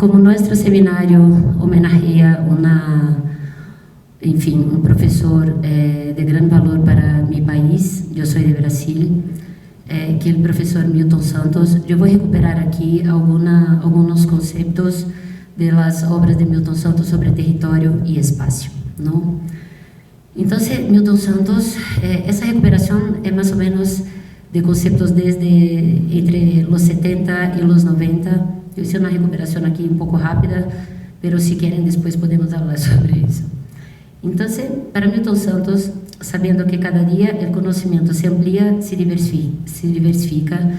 Como nuestro seminario homenajea un profesor de gran valor para mi país, yo soy de Brasil, que es el profesor Milton Santos, yo voy a recuperar aquí algunos conceptos de las obras de Milton Santos sobre territorio y espacio, ¿no? Entonces, Milton Santos, esa recuperación es más o menos de conceptos desde entre los 70 y los 90. Yo hice una recuperación aquí un poco rápida, pero si quieren después podemos hablar sobre eso. Entonces, para Milton Santos, sabiendo que cada día el conocimiento se amplía, se diversifica,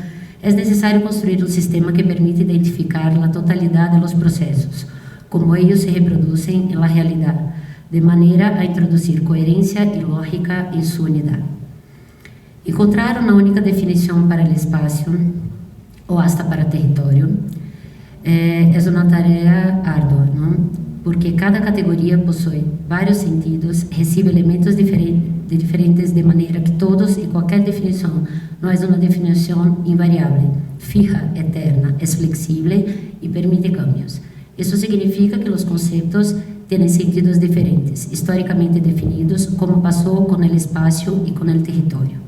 es necesario construir un sistema que permita identificar la totalidad de los procesos, como ellos se reproducen en la realidad, de manera a introducir coherencia y lógica en su unidad. Encontrar una única definición para el espacio, o hasta para territorio, es una tarea ardua, ¿no? Porque cada categoría posee varios sentidos, recibe elementos diferentes de manera que todos y cualquier definición no es una definición invariable, fija, eterna, es flexible y permite cambios. Eso significa que los conceptos tienen sentidos diferentes, históricamente definidos, como pasó con el espacio y con el territorio.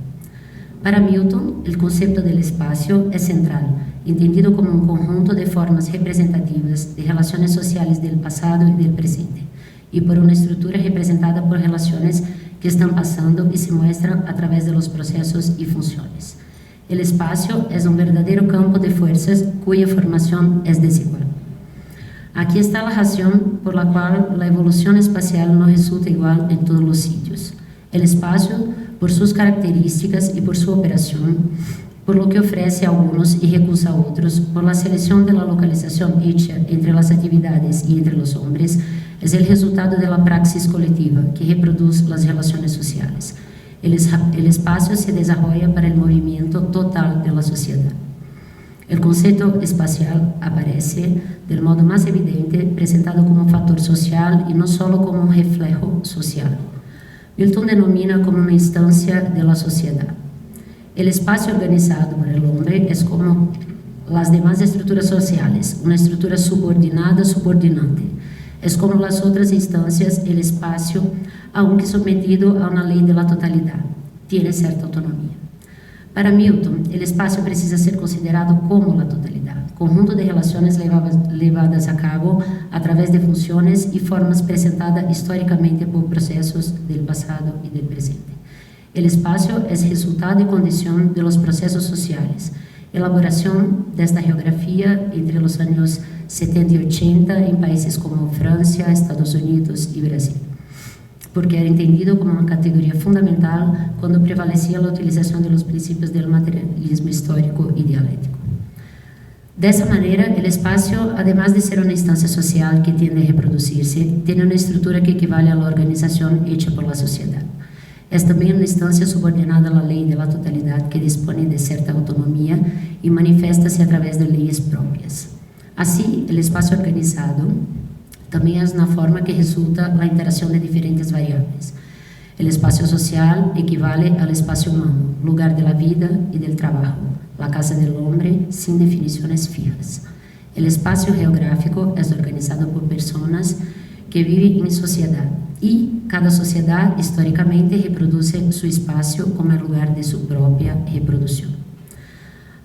Para Milton, el concepto del espacio es central, entendido como un conjunto de formas representativas de relaciones sociales del pasado y del presente, y por una estructura representada por relaciones que están pasando y se muestran a través de los procesos y funciones. El espacio es un verdadero campo de fuerzas cuya formación es desigual. Aquí está la razón por la cual la evolución espacial no resulta igual en todos los sitios. El espacio, por sus características y por su operación, por lo que ofrece a algunos y recusa a otros, por la selección de la localización hecha entre las actividades y entre los hombres, es el resultado de la praxis colectiva que reproduce las relaciones sociales. El espacio se desarrolla para el movimiento total de la sociedad. El concepto espacial aparece del modo más evidente presentado como un factor social y no solo como un reflejo social. Milton denomina como una instancia de la sociedad. El espacio organizado por el hombre es como las demás estructuras sociales, una estructura subordinada, subordinante. Es como las otras instancias, el espacio, aunque sometido a una ley de la totalidad, tiene cierta autonomía. Para Milton, el espacio precisa ser considerado como la totalidad, conjunto de relaciones levadas a cabo a través de funciones y formas presentadas históricamente por procesos del pasado y del presente. El espacio es resultado y condición de los procesos sociales, elaboración de esta geografía entre los años 70 y 80 en países como Francia, Estados Unidos y Brasil, porque era entendido como una categoría fundamental cuando prevalecía la utilización de los principios del materialismo histórico y dialéctico. De esa manera, el espacio, además de ser una instancia social que tiende a reproducirse, tiene una estructura que equivale a la organización hecha por la sociedad. Es también una instancia subordinada a la ley de la totalidad que dispone de cierta autonomía y manifiesta-se a través de leyes propias. Así, el espacio organizado también es una forma que resulta la interacción de diferentes variables. El espacio social equivale al espacio humano, lugar de la vida y del trabajo, la casa del hombre sin definiciones fijas. El espacio geográfico es organizado por personas que viven en sociedad y cada sociedad históricamente reproduce su espacio como el lugar de su propia reproducción.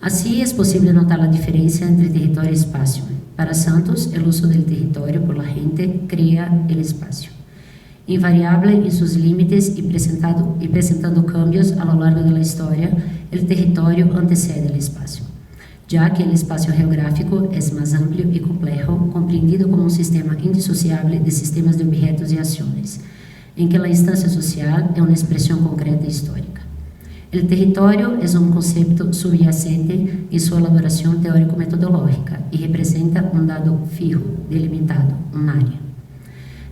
Así es posible notar la diferencia entre territorio y espacio. Para Santos, el uso del territorio por la gente crea el espacio. Invariable en sus límites y presentando cambios a lo largo de la historia, el territorio antecede el espacio, ya que el espacio geográfico es más amplio y complejo, comprendido como un sistema indisociable de sistemas de objetos y acciones, en que la instancia social es una expresión concreta e histórica. El territorio es un concepto subyacente en su elaboración teórico-metodológica y representa un dado fijo, delimitado, un área.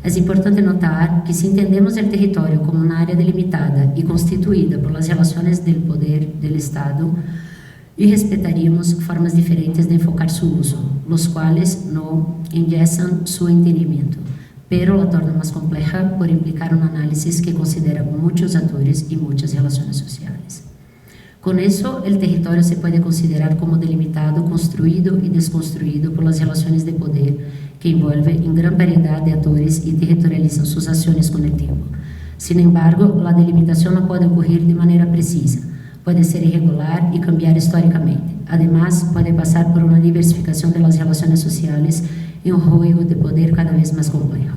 Es importante notar que si entendemos el territorio como una área delimitada y constituida por las relaciones del poder del Estado, y respetaríamos formas diferentes de enfocar su uso, los cuales no enyesan su entendimiento, pero la torna más compleja por implicar un análisis que considera muchos actores y muchas relaciones sociales. Con eso, el territorio se puede considerar como delimitado, construido y desconstruido por las relaciones de poder que envuelven en gran variedad de actores y territorializan sus acciones con el tiempo. Sin embargo, la delimitación no puede ocurrir de manera precisa, puede ser irregular y cambiar históricamente. Además, puede pasar por una diversificación de las relaciones sociales y un juego de poder cada vez más complejo.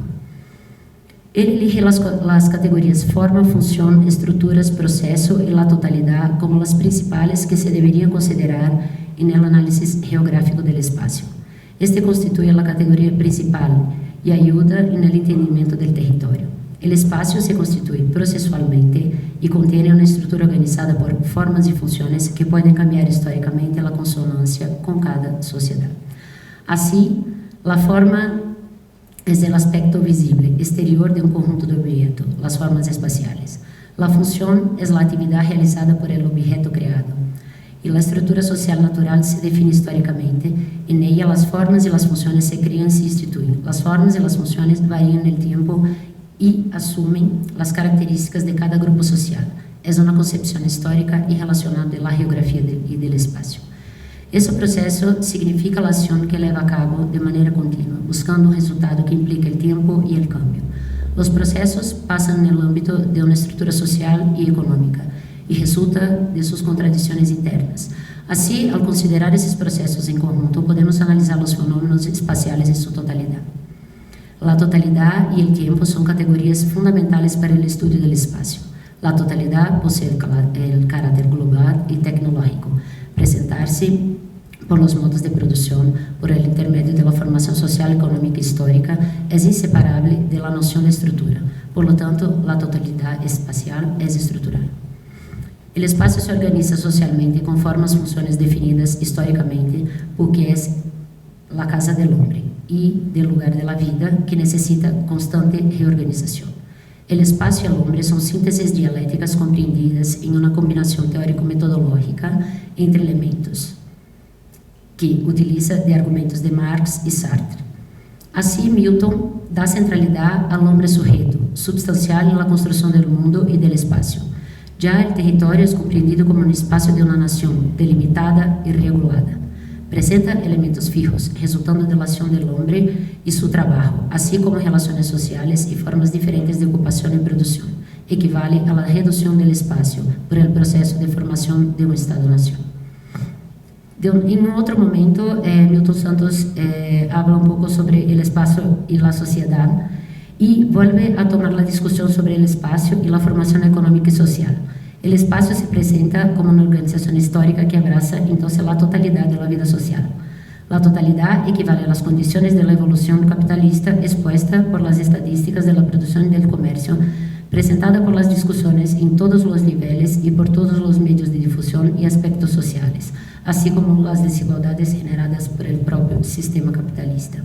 Él elige las categorías forma, función, estructuras, proceso y la totalidad como las principales que se deberían considerar en el análisis geográfico del espacio. Este constituye la categoría principal y ayuda en el entendimiento del territorio. El espacio se constituye procesualmente y contiene una estructura organizada por formas y funciones que pueden cambiar históricamente la consonancia con cada sociedad. Así, la forma es el aspecto visible, exterior de un conjunto de objetos, las formas espaciales. La función es la actividad realizada por el objeto creado. Y la estructura social natural se define históricamente. En ella las formas y las funciones se crean y se instituyen. Las formas y las funciones varían en el tiempo y asumen las características de cada grupo social. Es una concepción histórica y relacional de la geografía y del espacio. Ese proceso significa la acción que lleva a cabo de manera continua, buscando un resultado que implique el tiempo y el cambio. Los procesos pasan en el ámbito de una estructura social y económica y resulta de sus contradicciones internas. Así, al considerar esos procesos en conjunto, podemos analizar los fenómenos espaciales en su totalidad. La totalidad y el tiempo son categorías fundamentales para el estudio del espacio. La totalidad posee el carácter global y tecnológico, presentarse por los modos de producción, por el intermedio de la formación social, económica e histórica, es inseparable de la noción de estructura. Por lo tanto, la totalidad espacial es estructural. El espacio se organiza socialmente con formas, funciones definidas históricamente, porque es la casa del hombre y del lugar de la vida que necesita constante reorganización. El espacio y el hombre son síntesis dialécticas comprendidas en una combinación teórico-metodológica entre elementos que utiliza de argumentos de Marx y Sartre. Así, Milton da centralidad al hombre sujeto, substancial en la construcción del mundo y del espacio. Ya el territorio es comprendido como un espacio de una nación delimitada y regulada. Presenta elementos fijos, resultando de la acción del hombre y su trabajo, así como relaciones sociales y formas diferentes de ocupación y producción. Equivale a la reducción del espacio por el proceso de formación de un Estado-nación. En otro momento, Milton Santos habla un poco sobre el espacio y la sociedad y vuelve a tomar la discusión sobre el espacio y la formación económica y social. El espacio se presenta como una organización histórica que abraza entonces la totalidad de la vida social. La totalidad equivale a las condiciones de la evolución capitalista expuesta por las estadísticas de la producción y del comercio, presentada por las discusiones en todos los niveles y por todos los medios de difusión y aspectos sociales, así como las desigualdades generadas por el propio sistema capitalista.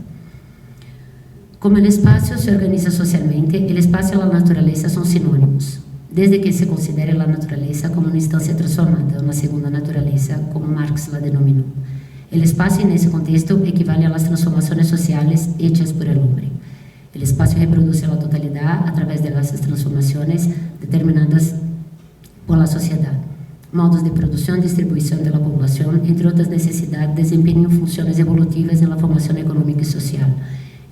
Como el espacio se organiza socialmente, el espacio y la naturaleza son sinónimos, desde que se considere la naturaleza como una instancia transformada, una segunda naturaleza, como Marx la denominó. El espacio en ese contexto equivale a las transformaciones sociales hechas por el hombre. El espacio reproduce la totalidad a través de las transformaciones determinadas por la sociedad. Modos de producción y distribución de la población, entre otras necesidades, desempeñan funciones evolutivas en la formación económica y social.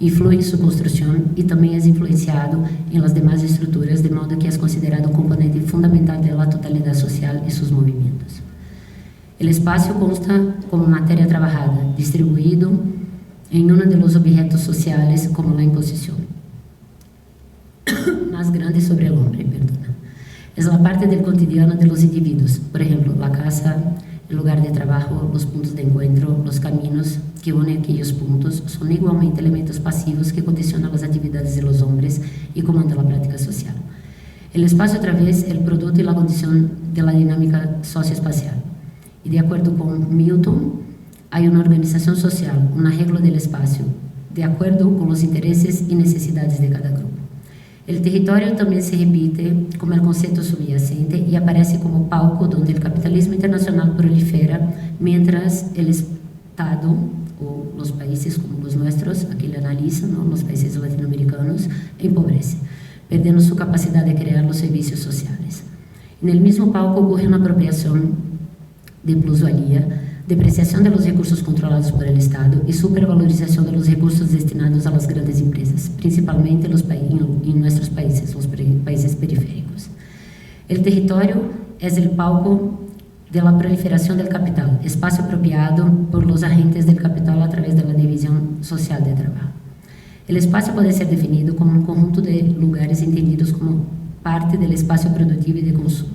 Influye en su construcción y también es influenciado en las demás estructuras, de modo que es considerado un componente fundamental de la totalidad social y sus movimientos. El espacio consta como materia trabajada, distribuido en uno de los objetos sociales como la imposición más grande sobre el hombre, perdona. Es la parte del cotidiano de los individuos, por ejemplo, la casa, el lugar de trabajo, los puntos de encuentro, los caminos que unen aquellos puntos, son igualmente elementos pasivos que condicionan las actividades de los hombres y comandan la práctica social. El espacio, otra vez, el producto y la condición de la dinámica socioespacial. Y de acuerdo con Milton, hay una organización social, un arreglo del espacio, de acuerdo con los intereses y necesidades de cada grupo. El territorio también se repite como el concepto subyacente y aparece como palco donde el capitalismo internacional prolifera, mientras el Estado o los países como los nuestros, aquí le analizan, ¿no? Los países latinoamericanos, empobrece, perdiendo su capacidad de crear los servicios sociales. En el mismo palco ocurre una apropiación de plusvalía, depreciación de los recursos controlados por el Estado y supervalorización de los recursos destinados a las grandes empresas, principalmente en nuestros países, los países periféricos. El territorio es el palco de la proliferación del capital, espacio apropiado por los agentes del capital a través de la división social de trabajo. El espacio puede ser definido como un conjunto de lugares entendidos como parte del espacio productivo y de consumo.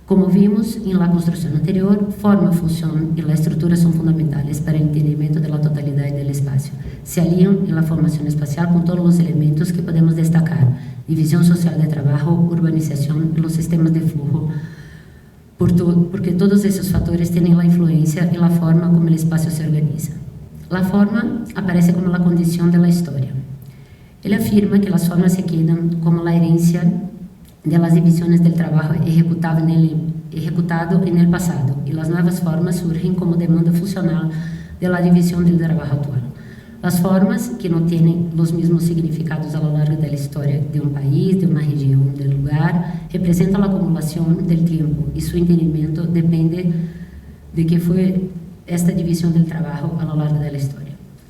Como vimos en la construcción anterior, forma, función y la estructura son fundamentales para el entendimiento de la totalidad del espacio. Se alían en la formación espacial con todos los elementos que podemos destacar: división social de trabajo, urbanización y los sistemas de flujo, porque todos esos factores tienen la influencia en la forma como el espacio se organiza. La forma aparece como la condición de la historia. Él afirma que las formas se quedan como la herencia de las divisiones del trabajo ejecutado en el pasado, y las nuevas formas surgen como demanda funcional de la división del trabajo actual. Las formas, que no tienen los mismos significados a lo largo de la historia de un país, de una región, del lugar, representan la acumulación del tiempo, y su entendimiento depende de qué fue esta división del trabajo a lo largo de la historia.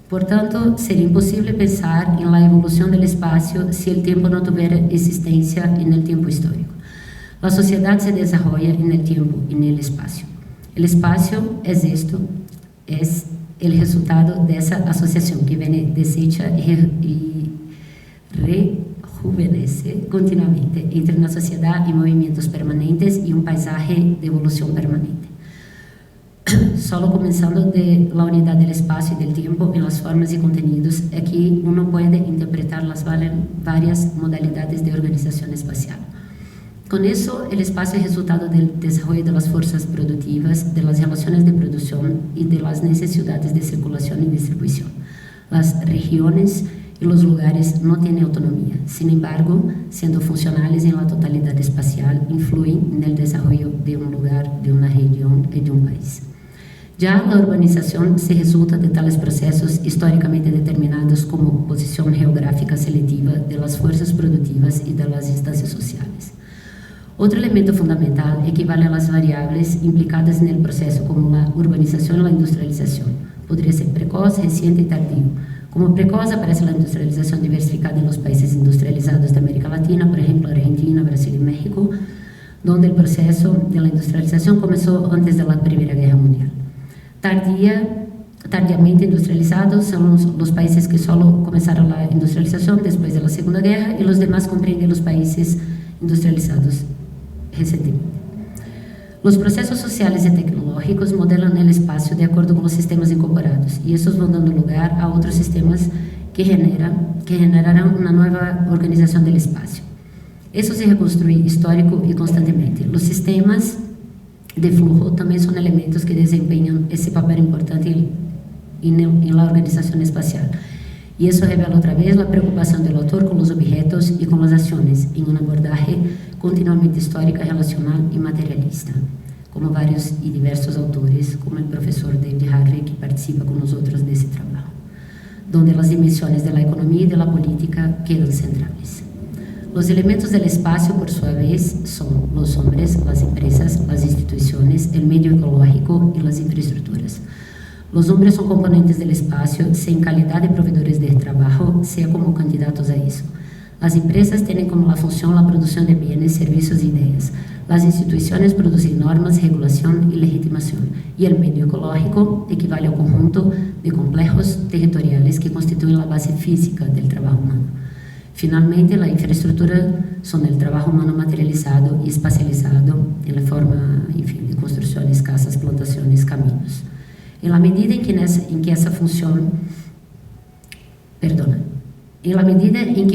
Por tanto, sería imposible pensar en la evolución del espacio si el tiempo no tuviera existencia en el tiempo histórico. La sociedad se desarrolla en el tiempo y en el espacio. El espacio es el resultado de esa asociación que viene deshecha y rejuvenece continuamente entre una sociedad y movimientos permanentes y un paisaje de evolución permanente. Solo comenzando de la unidad del espacio y del tiempo en las formas y contenidos es que uno puede interpretar las varias modalidades de organización espacial. Con eso, el espacio es resultado del desarrollo de las fuerzas productivas, de las relaciones de producción y de las necesidades de circulación y distribución. Las regiones y los lugares no tienen autonomía. Sin embargo, siendo funcionales en la totalidad espacial, influyen en el desarrollo de un lugar, de una región y de un país. Ya la urbanización se resulta de tales procesos históricamente determinados como posición geográfica selectiva de las fuerzas productivas y de las instancias sociales. Otro elemento fundamental equivale a las variables implicadas en el proceso, como la urbanización y la industrialización. Podría ser precoz, reciente y tardío. Como precoz aparece la industrialización diversificada en los países industrializados de América Latina, por ejemplo, Argentina, Brasil y México, donde el proceso de la industrialización comenzó antes de la Primera Guerra Mundial. Tardiamente industrializados son los países que solo comenzaron la industrialización después de la Segunda Guerra, y los demás comprenden los países industrializados recientemente. Los procesos sociales y tecnológicos modelan el espacio de acuerdo con los sistemas incorporados, y estos van dando lugar a otros sistemas que generarán una nueva organización del espacio. Eso se reconstruye histórico y constantemente. Los sistemas de flujo también son elementos que desempeñan ese papel importante en la organización espacial. Y eso revela otra vez la preocupación del autor con los objetos y con las acciones, en un abordaje continuamente histórica, relacional y materialista, como varios y diversos autores, como el profesor David Harvey, que participa con nosotros de ese trabajo, donde las dimensiones de la economía y de la política quedan centrales. Los elementos del espacio, por su vez, son los hombres, las empresas, las instituciones, el medio ecológico y las infraestructuras. Los hombres son componentes del espacio, sea en calidad de proveedores de trabajo, sea como candidatos a eso. Las empresas tienen como la función la producción de bienes, servicios e ideas. Las instituciones producen normas, regulación y legitimación. Y el medio ecológico equivale al conjunto de complejos territoriales que constituyen la base física del trabajo humano. Finalmente, la infraestructura son el trabajo humano materializado y espacializado en la forma, de construcciones, casas, plantaciones, caminos. En la medida en que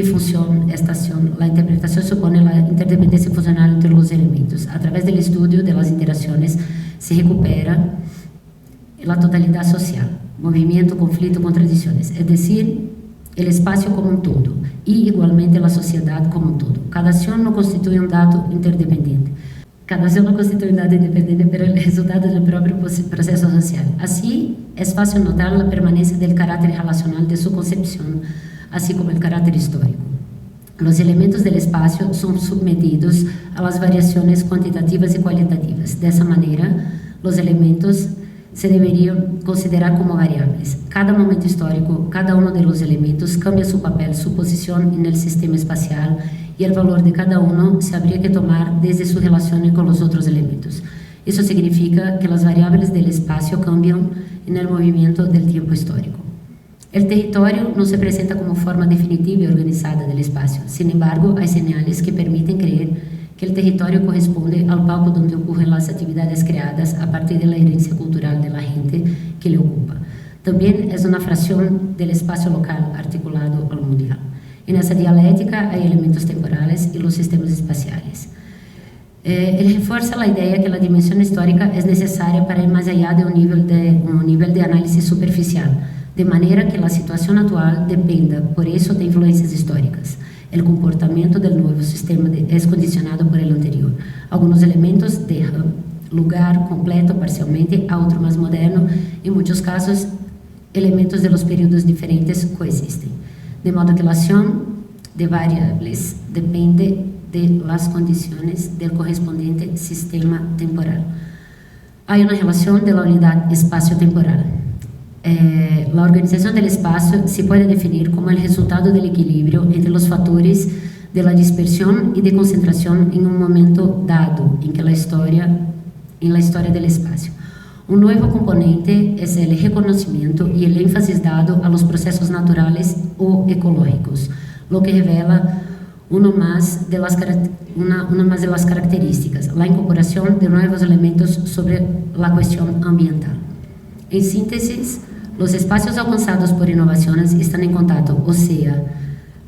funciona esta acción, la interpretación supone la interdependencia funcional entre los elementos. A través del estudio de las interacciones se recupera la totalidad social, movimiento, conflicto, contradicciones, es decir, el espacio como un todo, y igualmente la sociedad como un todo. Cada acción no constituye un dato interdependiente. Pero el resultado del propio proceso social. Así, es fácil notar la permanencia del carácter relacional de su concepción, así como el carácter histórico. Los elementos del espacio son sometidos a las variaciones cuantitativas y cualitativas. De esa manera, Los elementos se deberían considerar como variables. Cada momento histórico, cada uno de los elementos cambia su papel, su posición en el sistema espacial, y el valor de cada uno se habría que tomar desde su relación con los otros elementos. Eso significa que las variables del espacio cambian en el movimiento del tiempo histórico. El territorio no se presenta como forma definitiva y organizada del espacio. Sin embargo, hay señales que permiten creer que el territorio corresponde al palco donde ocurren las actividades creadas a partir de la herencia cultural de la gente que le ocupa. También es una fracción del espacio local articulado al mundial. En esa dialéctica hay elementos temporales y los sistemas espaciales. Él refuerza la idea que la dimensión histórica es necesaria para ir más allá de un nivel de análisis superficial, de manera que la situación actual dependa, por eso, de influencias históricas. El comportamiento del nuevo sistema es condicionado por el anterior. Algunos elementos dejan lugar completo, parcialmente, a otro más moderno. En muchos casos, elementos de los periodos diferentes coexisten. De modo que la acción de variables depende de las condiciones del correspondiente sistema temporal. Hay una relación de la unidad espacio-temporal. La organización del espacio se puede definir como el resultado del equilibrio entre los factores de la dispersión y de concentración en un momento dado en la historia del espacio. Un nuevo componente es el reconocimiento y el énfasis dado a los procesos naturales o ecológicos, lo que revela una más de las características, la incorporación de nuevos elementos sobre la cuestión ambiental. En síntesis, los espacios alcanzados por innovaciones están en contacto, o sea,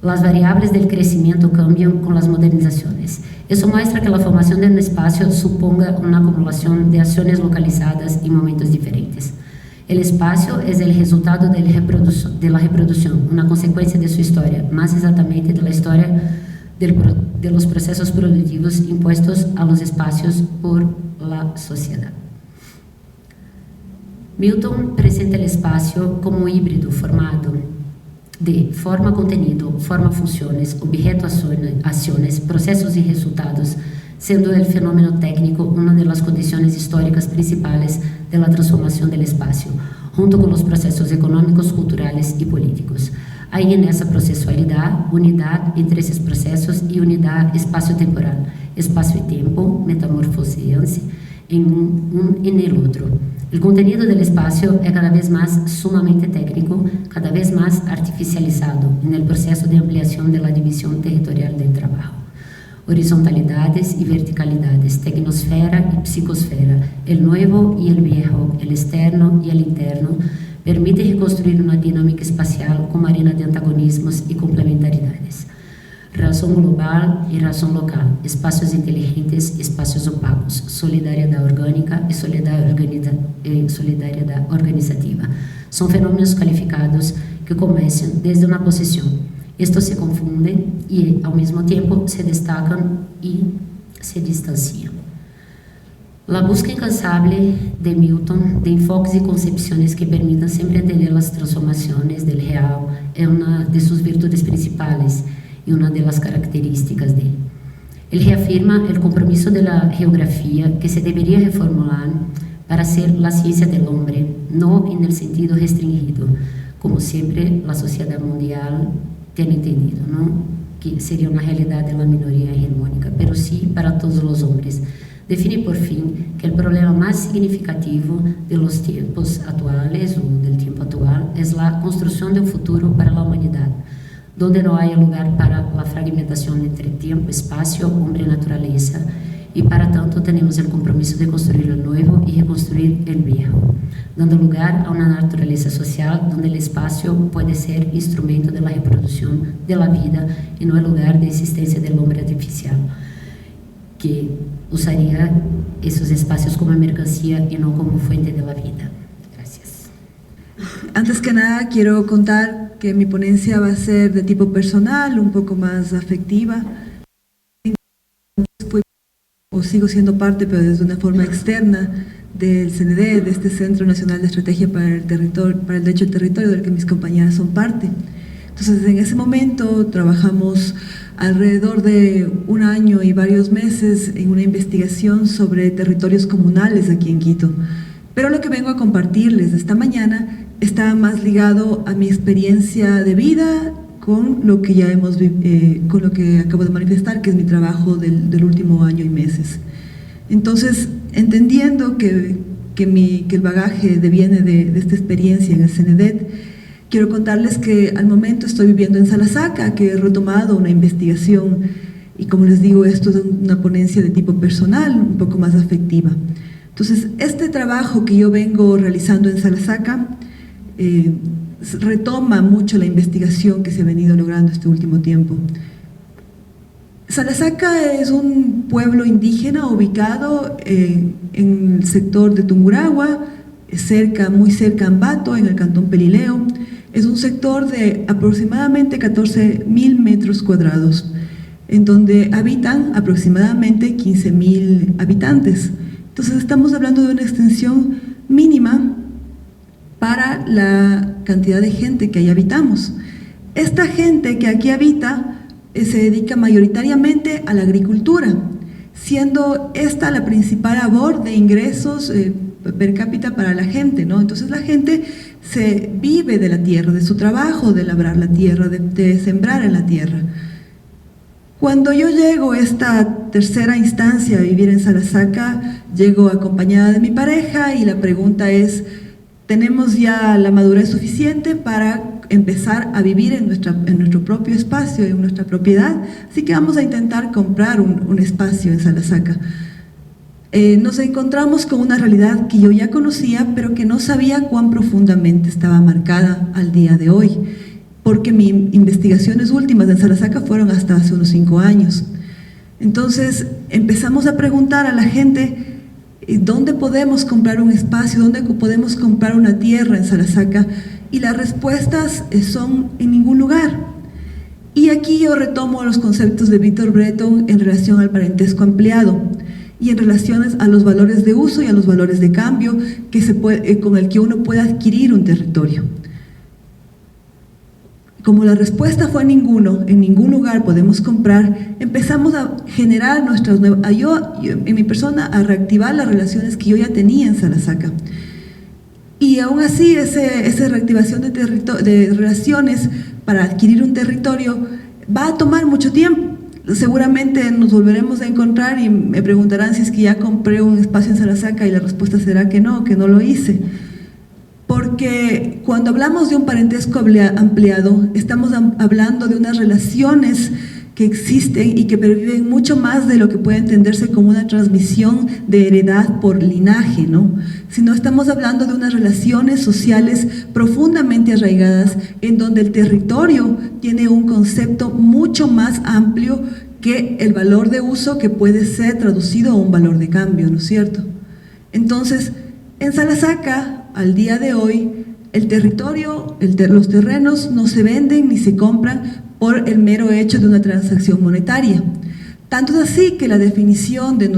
las variables del crecimiento cambian con las modernizaciones. Eso muestra que la formación de un espacio suponga una acumulación de acciones localizadas en momentos diferentes. El espacio es el resultado de la reproducción, una consecuencia de su historia, más exactamente de la historia de los procesos productivos impuestos a los espacios por la sociedad. Milton presenta el espacio como un híbrido formado de forma-contenido, forma-funciones, objeto-acciones, procesos y resultados, siendo el fenómeno técnico una de las condiciones históricas principales de la transformación del espacio, junto con los procesos económicos, culturales y políticos. Hay en esa procesualidad unidad entre esos procesos y unidad espacio-temporal, espacio y tiempo metamorfosean-se en el otro. El contenido del espacio es cada vez más sumamente técnico, cada vez más artificializado en el proceso de ampliación de la división territorial del trabajo. Horizontalidades y verticalidades, tecnosfera y psicosfera, el nuevo y el viejo, el externo y el interno, permite reconstruir una dinámica espacial con arena de antagonismos y complementariedades. Razón global y razón local, espacios inteligentes, espacios opacos, solidariedad orgánica y solidariedad organizativa. Son fenómenos calificados que comienzan desde una posición. Estos se confunden y al mismo tiempo se destacan y se distancian. La búsqueda incansable de Milton de enfoques y concepciones que permitan siempre entender las transformaciones del real es una de sus virtudes principales y una de las características de él. Él reafirma el compromiso de la geografía que se debería reformular para ser la ciencia del hombre, no en el sentido restringido, como siempre la sociedad mundial tiene entendido, ¿no? Que sería una realidad de la minoría hegemónica, pero sí para todos los hombres. Define por fin que el problema más significativo de los tiempos actuales o del tiempo actual es la construcción de un futuro para la humanidad, donde no haya lugar para la fragmentación entre tiempo, espacio, hombre y naturaleza, y para tanto tenemos el compromiso de construir lo nuevo y reconstruir el viejo, dando lugar a una naturaleza social donde el espacio puede ser instrumento de la reproducción de la vida y no el lugar de existencia del hombre artificial, que usaría esos espacios como mercancía y no como fuente de la vida. Gracias. Antes que nada, quiero contar que mi ponencia va a ser de tipo personal, un poco más afectiva. Sigo siendo parte, pero desde una forma externa, del CND, de este Centro Nacional de Estrategia para el Derecho al Territorio, del que mis compañeras son parte. Entonces, en ese momento trabajamos alrededor de un año y varios meses en una investigación sobre territorios comunales aquí en Quito. Pero lo que vengo a compartirles esta mañana está más ligado a mi experiencia de vida con lo que ya con lo que acabo de manifestar, que es mi trabajo del último año y meses. Entonces, entendiendo que el bagaje deviene de esta experiencia en el CNEDET, quiero contarles que al momento estoy viviendo en Salasaca, que he retomado una investigación y, como les digo, esto es una ponencia de tipo personal, un poco más afectiva. Entonces, este trabajo que yo vengo realizando en Salasaca retoma mucho la investigación que se ha venido logrando este último tiempo. Salasaca es un pueblo indígena ubicado en el sector de Tungurahua, muy cerca a Ambato, en el cantón Pelileo. Es un sector de aproximadamente 14.000 metros cuadrados, en donde habitan aproximadamente 15.000 habitantes. Entonces estamos hablando de una extensión mínima para la cantidad de gente que ahí habitamos. Esta gente que aquí habita se dedica mayoritariamente a la agricultura, siendo esta la principal labor de ingresos per cápita para la gente, ¿no? Entonces la gente se vive de la tierra, de su trabajo, de labrar la tierra, de sembrar en la tierra. Cuando yo llego a esta tercera instancia a vivir en Salasaca, llego acompañada de mi pareja y la pregunta es: ¿tenemos ya la madurez suficiente para empezar a vivir en nuestro propio espacio, en nuestra propiedad? Así que vamos a intentar comprar un espacio en Salasaca. Nos encontramos con una realidad que yo ya conocía, pero que no sabía cuán profundamente estaba marcada al día de hoy, porque mis investigaciones últimas en Salasaca fueron hasta hace unos 5 años. Entonces empezamos a preguntar a la gente: ¿dónde podemos comprar un espacio? ¿Dónde podemos comprar una tierra en Salasaca? Y las respuestas son: en ningún lugar. Y aquí yo retomo los conceptos de Víctor Breton en relación al parentesco ampliado y en relaciones a los valores de uso y a los valores de cambio con el que uno puede adquirir un territorio. Como la respuesta fue ninguno, en ningún lugar podemos comprar, empezamos a generar nuestras nuevas, yo en mi persona, a reactivar las relaciones que yo ya tenía en Salasaca. Y aún así, esa reactivación de relaciones para adquirir un territorio va a tomar mucho tiempo. Seguramente nos volveremos a encontrar y me preguntarán si es que ya compré un espacio en Salasaca, y la respuesta será que no lo hice. Porque cuando hablamos de un parentesco ampliado, estamos hablando de unas relaciones que existen y que perviven mucho más de lo que puede entenderse como una transmisión de heredad por linaje, ¿no? Sino estamos hablando de unas relaciones sociales profundamente arraigadas, en donde el territorio tiene un concepto mucho más amplio que el valor de uso, que puede ser traducido a un valor de cambio, ¿no es cierto? Entonces, en Salasaca, al día de hoy, el territorio, los terrenos no se venden ni se compran por el mero hecho de una transacción monetaria. Tanto es así que la definición de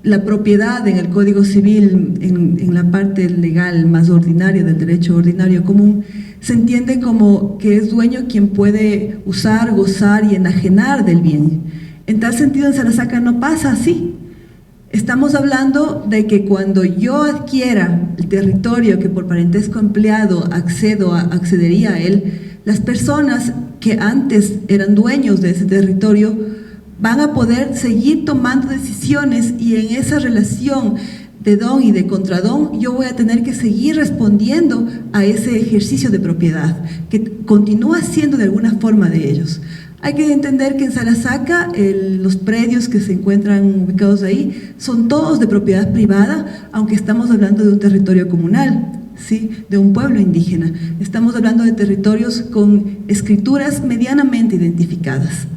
la propiedad en el Código Civil, en la parte legal más ordinaria del derecho ordinario común, se entiende como que es dueño quien puede usar, gozar y enajenar del bien. En tal sentido, en Salasaca no pasa así. Estamos hablando de que cuando yo adquiera el territorio que por parentesco ampliado accedería a él, las personas que antes eran dueños de ese territorio van a poder seguir tomando decisiones, y en esa relación de don y de contradón yo voy a tener que seguir respondiendo a ese ejercicio de propiedad que continúa siendo de alguna forma de ellos. Hay que entender que en Salasaca los predios que se encuentran ubicados ahí son todos de propiedad privada, aunque estamos hablando de un territorio comunal, ¿sí? De un pueblo indígena. Estamos hablando de territorios con escrituras medianamente identificadas.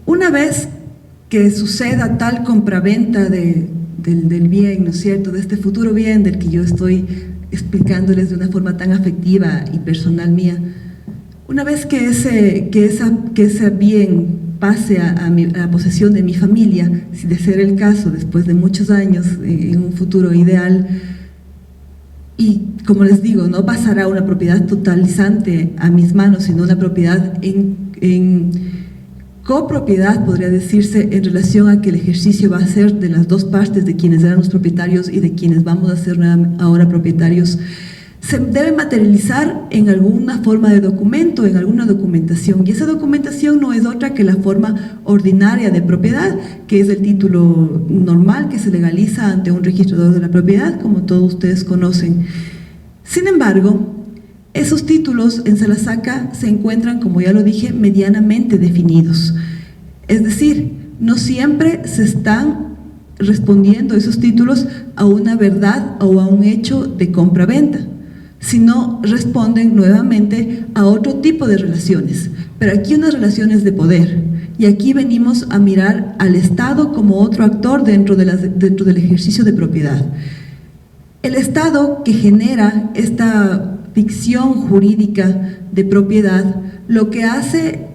Una vez que suceda tal compraventa del bien, ¿no es cierto?, de este futuro bien del que yo estoy explicándoles de una forma tan afectiva y personal mía, una vez que ese bien pase a la posesión de mi familia, si de ser el caso, después de muchos años, en un futuro ideal. Y como les digo, no pasará una propiedad totalizante a mis manos, sino una propiedad en copropiedad, podría decirse, en relación a que el ejercicio va a ser de las dos partes, de quienes eran los propietarios y de quienes vamos a ser ahora propietarios. Se debe materializar en alguna forma de documento, en alguna documentación, y esa documentación no es otra que la forma ordinaria de propiedad, que es el título normal que se legaliza ante un registrador de la propiedad, como todos ustedes conocen. Sin embargo, esos títulos en Salasaca se encuentran, como ya lo dije, medianamente definidos. Es decir, no siempre se están respondiendo esos títulos a una verdad o a un hecho de compra-venta, sino responden nuevamente a otro tipo de relaciones, pero aquí unas relaciones de poder, y aquí venimos a mirar al Estado como otro actor dentro del ejercicio de propiedad. El Estado que genera esta ficción jurídica de propiedad, lo que hace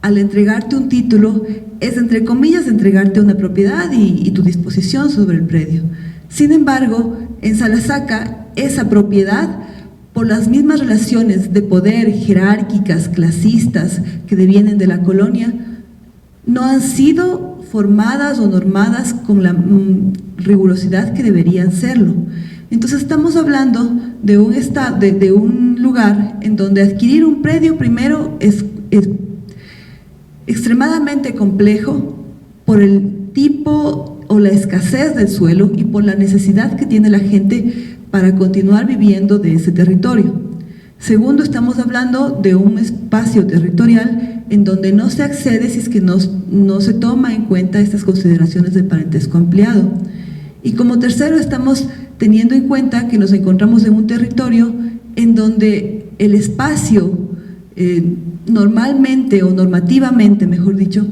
al entregarte un título es, entre comillas, entregarte una propiedad y tu disposición sobre el predio. Sin embargo, en Salasaca, esa propiedad, por las mismas relaciones de poder jerárquicas, clasistas, que devienen de la colonia, no han sido formadas o normadas con la rigurosidad que deberían serlo. Entonces estamos hablando de un lugar en donde adquirir un predio primero es extremadamente complejo por el tipo o la escasez del suelo y por la necesidad que tiene la gente para continuar viviendo de ese territorio. Segundo, estamos hablando de un espacio territorial en donde no se accede si es que no se toma en cuenta estas consideraciones del parentesco ampliado. Y como tercero, estamos teniendo en cuenta que nos encontramos en un territorio en donde el espacio normalmente o normativamente, mejor dicho,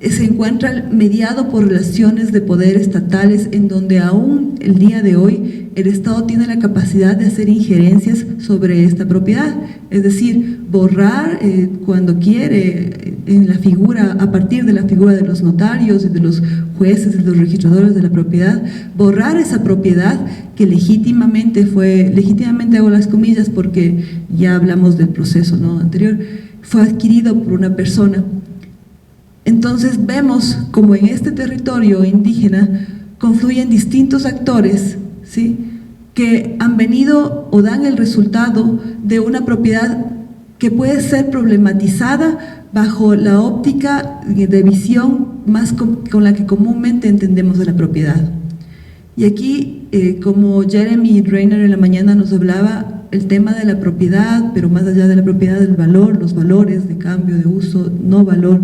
se encuentra mediado por relaciones de poder estatales, en donde aún el día de hoy el Estado tiene la capacidad de hacer injerencias sobre esta propiedad, es decir, borrar cuando quiere en la figura, a partir de la figura de los notarios y de los jueces y de los registradores de la propiedad, borrar esa propiedad que legítimamente hago las comillas porque ya hablamos del proceso, ¿no?, anterior, fue adquirido por una persona. Entonces vemos como en este territorio indígena confluyen distintos actores, ¿sí?, que han venido o dan el resultado de una propiedad que puede ser problematizada bajo la óptica de visión más con la que comúnmente entendemos de la propiedad. Y aquí, como Jeremy Rainer en la mañana nos hablaba, el tema de la propiedad, pero más allá de la propiedad, del valor, los valores de cambio, de uso, no valor,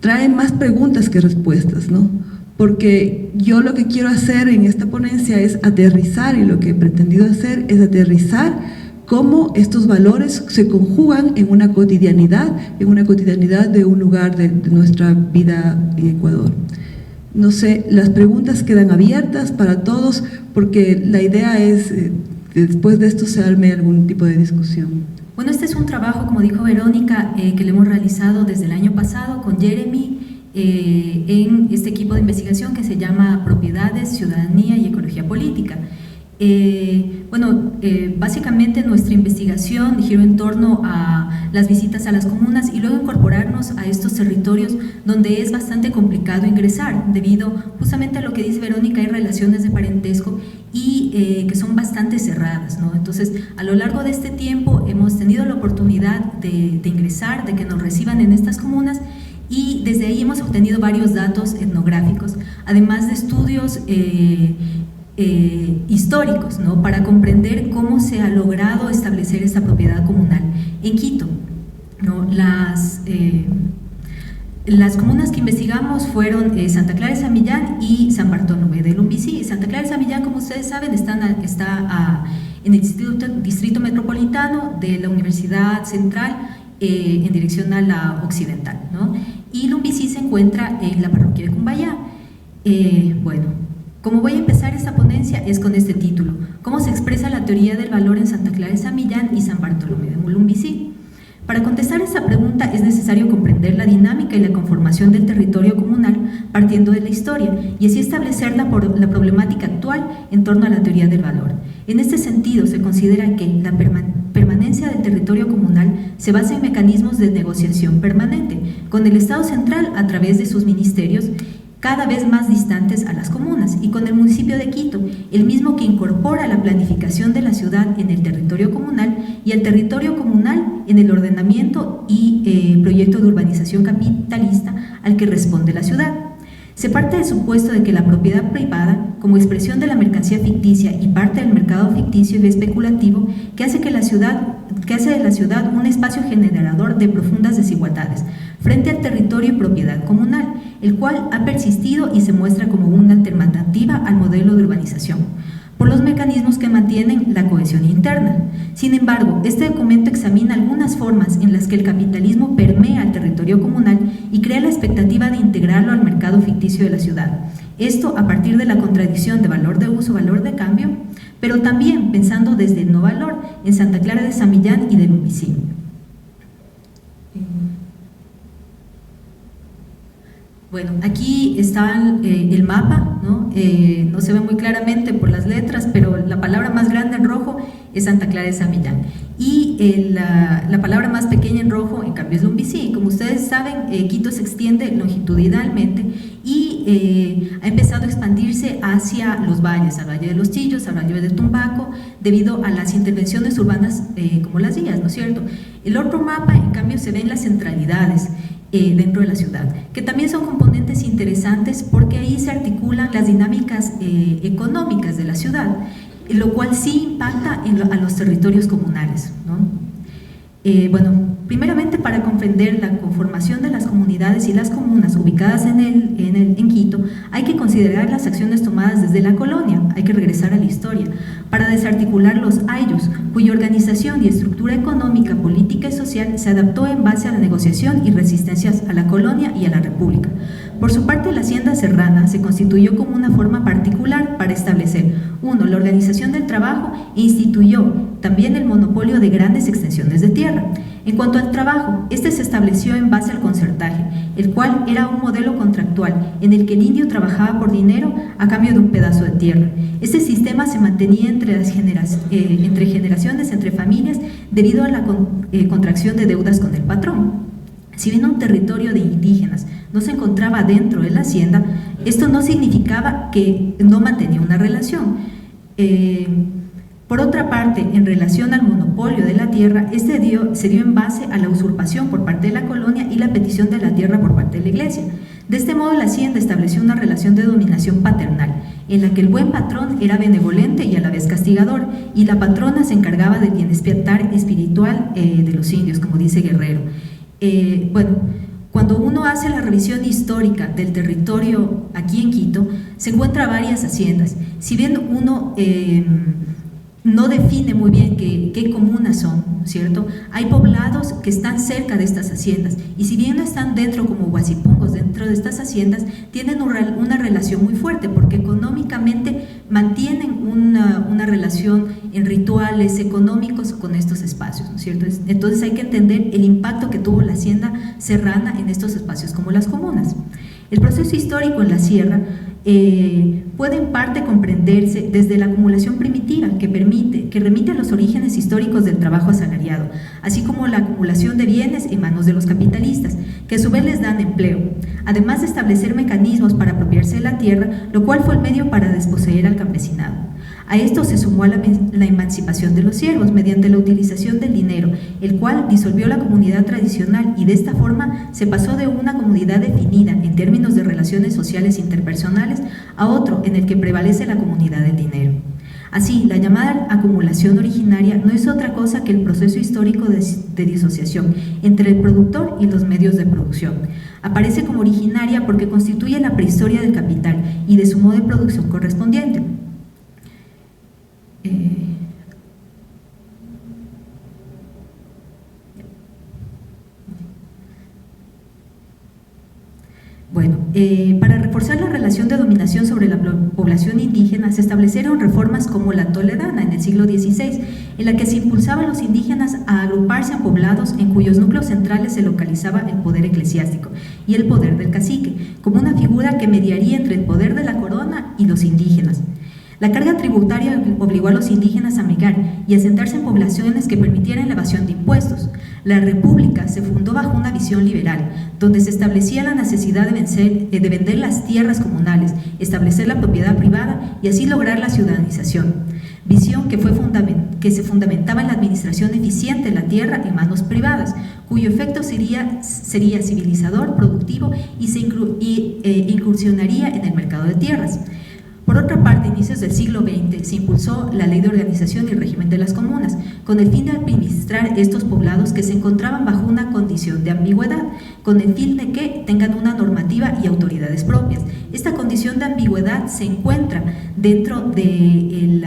trae más preguntas que respuestas, ¿no? Porque yo lo que quiero hacer en esta ponencia es aterrizar, y lo que he pretendido hacer es aterrizar cómo estos valores se conjugan en una cotidianidad de un lugar de nuestra vida en Ecuador. No sé, las preguntas quedan abiertas para todos, porque la idea es que después de esto se arme algún tipo de discusión. Bueno, este es un trabajo, como dijo Verónica, que le hemos realizado desde el año pasado con Jeremy en este equipo de investigación que se llama Propiedades, Ciudadanía y Ecología Política. Básicamente nuestra investigación giró en torno a las visitas a las comunas y luego incorporarnos a estos territorios donde es bastante complicado ingresar debido justamente a lo que dice Verónica, hay relaciones de parentesco y que son bastante cerradas, ¿no? Entonces, a lo largo de este tiempo hemos tenido la oportunidad de ingresar, de que nos reciban en estas comunas, y desde ahí hemos obtenido varios datos etnográficos, además de estudios históricos, ¿no?, para comprender cómo se ha logrado establecer esta propiedad comunal en Quito, ¿no? Las comunas que investigamos fueron Santa Clara de Samillán y San Bartolomé de Lumbicí. Santa Clara de Samillán, como ustedes saben, está en el distrito metropolitano de la Universidad Central, en dirección a la occidental, ¿no? Y Lumbicí se encuentra en la parroquia de Cumbayá. Como voy a empezar esta ponencia es con este título: ¿Cómo se expresa la teoría del valor en Santa Clara de Samillán y San Bartolomé de Lumbicí? Para contestar esta pregunta es necesario comprender la dinámica y la conformación del territorio comunal partiendo de la historia y así establecer la problemática actual en torno a la teoría del valor. En este sentido, se considera que la permanencia del territorio comunal se basa en mecanismos de negociación permanente con el Estado central a través de sus ministerios cada vez más distantes a las comunas y con el municipio de Quito, el mismo que incorpora la planificación de la ciudad en el territorio comunal y el territorio comunal en el ordenamiento y proyecto de urbanización capitalista al que responde la ciudad. Se parte del supuesto de que la propiedad privada, como expresión de la mercancía ficticia y parte del mercado ficticio y especulativo, que hace de la ciudad un espacio generador de profundas desigualdades, frente al territorio y propiedad comunal, el cual ha persistido y se muestra como una alternativa al modelo de urbanización, por los mecanismos que mantienen la cohesión interna. Sin embargo, este documento examina algunas formas en las que el capitalismo permea el territorio comunal y crea la expectativa de integrarlo al mercado ficticio de la ciudad. Esto a partir de la contradicción de valor de uso, valor de cambio, pero también pensando desde el no valor en Santa Clara de San Millán y del Lumbicí. Bueno, aquí está el mapa, ¿no? No se ve muy claramente por las letras, pero la palabra más grande en rojo es Santa Clara de San Millán y la palabra más pequeña en rojo, en cambio, es Lumbicí. Como ustedes saben, Quito se extiende longitudinalmente y ha empezado a expandirse hacia los valles, al Valle de los Chillos, al Valle de Tumbaco, debido a las intervenciones urbanas como las vías, ¿no es cierto? El otro mapa, en cambio, se ven las centralidades dentro de la ciudad, que también son componentes interesantes porque ahí se articulan las dinámicas económicas de la ciudad, lo cual sí impacta a los territorios comunales, ¿no? Bueno, primeramente para comprender la conformación de las comunidades y las comunas ubicadas en Quito, hay que considerar las acciones tomadas desde la colonia, hay que regresar a la historia, para desarticular los ayllus, cuya organización y estructura económica, política y social se adaptó en base a la negociación y resistencias a la colonia y a la república. Por su parte, la hacienda serrana se constituyó como una forma particular para establecer, uno, la organización del trabajo e instituyó también el monopolio de grandes extensiones de tierra. En cuanto al trabajo, este se estableció en base al concertaje, el cual era un modelo contractual en el que el indio trabajaba por dinero a cambio de un pedazo de tierra. Este sistema se mantenía entre generaciones, entre familias, debido a la contracción de deudas con el patrón. Si bien un territorio de indígenas no se encontraba dentro de la hacienda, esto no significaba que no mantenía una relación. Por otra parte, en relación al monopolio de la tierra, se dio en base a la usurpación por parte de la colonia y la petición de la tierra por parte de la iglesia. De este modo, la hacienda estableció una relación de dominación paternal, en la que el buen patrón era benevolente y a la vez castigador, y la patrona se encargaba del bienestar espiritual de los indios, como dice Guerrero. Bueno, cuando uno hace la revisión histórica del territorio aquí en Quito, se encuentra varias haciendas. Si bien uno no define muy bien qué comunas son, ¿cierto? Hay poblados que están cerca de estas haciendas y si bien no están dentro como huasipungos dentro de estas haciendas, tienen una relación muy fuerte porque económicamente mantienen una relación en rituales económicos con estos espacios, ¿no es cierto? Entonces hay que entender el impacto que tuvo la hacienda serrana en estos espacios como las comunas. El proceso histórico en la sierra puede en parte comprenderse desde la acumulación primitiva que remite a los orígenes históricos del trabajo asalariado, así como la acumulación de bienes en manos de los capitalistas, que a su vez les dan empleo, además de establecer mecanismos para apropiarse de la tierra, lo cual fue el medio para desposeer al campesinado. A esto se sumó la emancipación de los siervos mediante la utilización del dinero, el cual disolvió la comunidad tradicional y de esta forma se pasó de una comunidad definida en términos de relaciones sociales interpersonales a otro en el que prevalece la comunidad del dinero. Así, la llamada acumulación originaria no es otra cosa que el proceso histórico de disociación entre el productor y los medios de producción. Aparece como originaria porque constituye la prehistoria del capital y de su modo de producción correspondiente. Bueno, para reforzar la relación de dominación sobre la población indígena se establecieron reformas como la toledana en el siglo XVI, en la que se impulsaba a los indígenas a agruparse en poblados en cuyos núcleos centrales se localizaba el poder eclesiástico y el poder del cacique, como una figura que mediaría entre el poder de la corona y los indígenas. La carga tributaria obligó a los indígenas a migrar y a asentarse en poblaciones que permitieran la evasión de impuestos. La República se fundó bajo una visión liberal, donde se establecía la necesidad de vender las tierras comunales, establecer la propiedad privada y así lograr la ciudadanización. Visión que se fundamentaba en la administración eficiente de la tierra en manos privadas, cuyo efecto sería civilizador, productivo y incursionaría en el mercado de tierras. Por otra parte, a inicios del siglo XX se impulsó la Ley de Organización y Régimen de las Comunas, con el fin de administrar estos poblados que se encontraban bajo una condición de ambigüedad, con el fin de que tengan una normativa y autoridades propias. Esta condición de ambigüedad se encuentra dentro de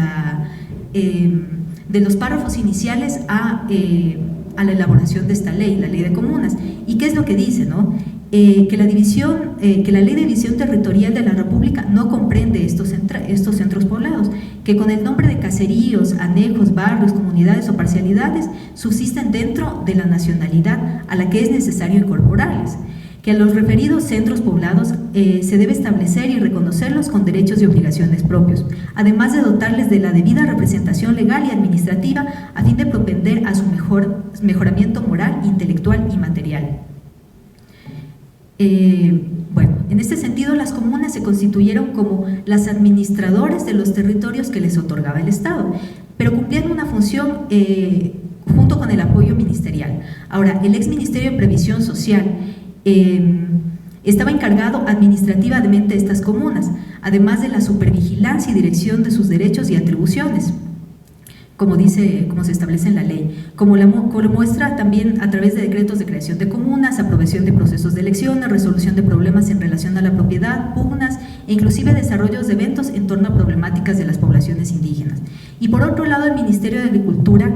los párrafos iniciales a la elaboración de esta ley, la Ley de Comunas. ¿Y qué es lo que dice, no? Que la Ley de División Territorial de la República no comprende estos centros poblados, que con el nombre de caseríos, anejos, barrios, comunidades o parcialidades subsisten dentro de la nacionalidad a la que es necesario incorporarles, que a los referidos centros poblados se debe establecer y reconocerlos con derechos y obligaciones propios, además de dotarles de la debida representación legal y administrativa a fin de propender a su mejoramiento moral, intelectual y material. Bueno, en este sentido las comunas se constituyeron como las administradores de los territorios que les otorgaba el Estado, pero cumplían una función junto con el apoyo ministerial. Ahora, el ex Ministerio de Previsión Social estaba encargado administrativamente de estas comunas, además de la supervigilancia y dirección de sus derechos y atribuciones, como se establece en la ley, como lo muestra también a través de decretos de creación de comunas, aprobación de procesos de elecciones, resolución de problemas en relación a la propiedad, pugnas e inclusive desarrollos de eventos en torno a problemáticas de las poblaciones indígenas. Y por otro lado, el Ministerio de Agricultura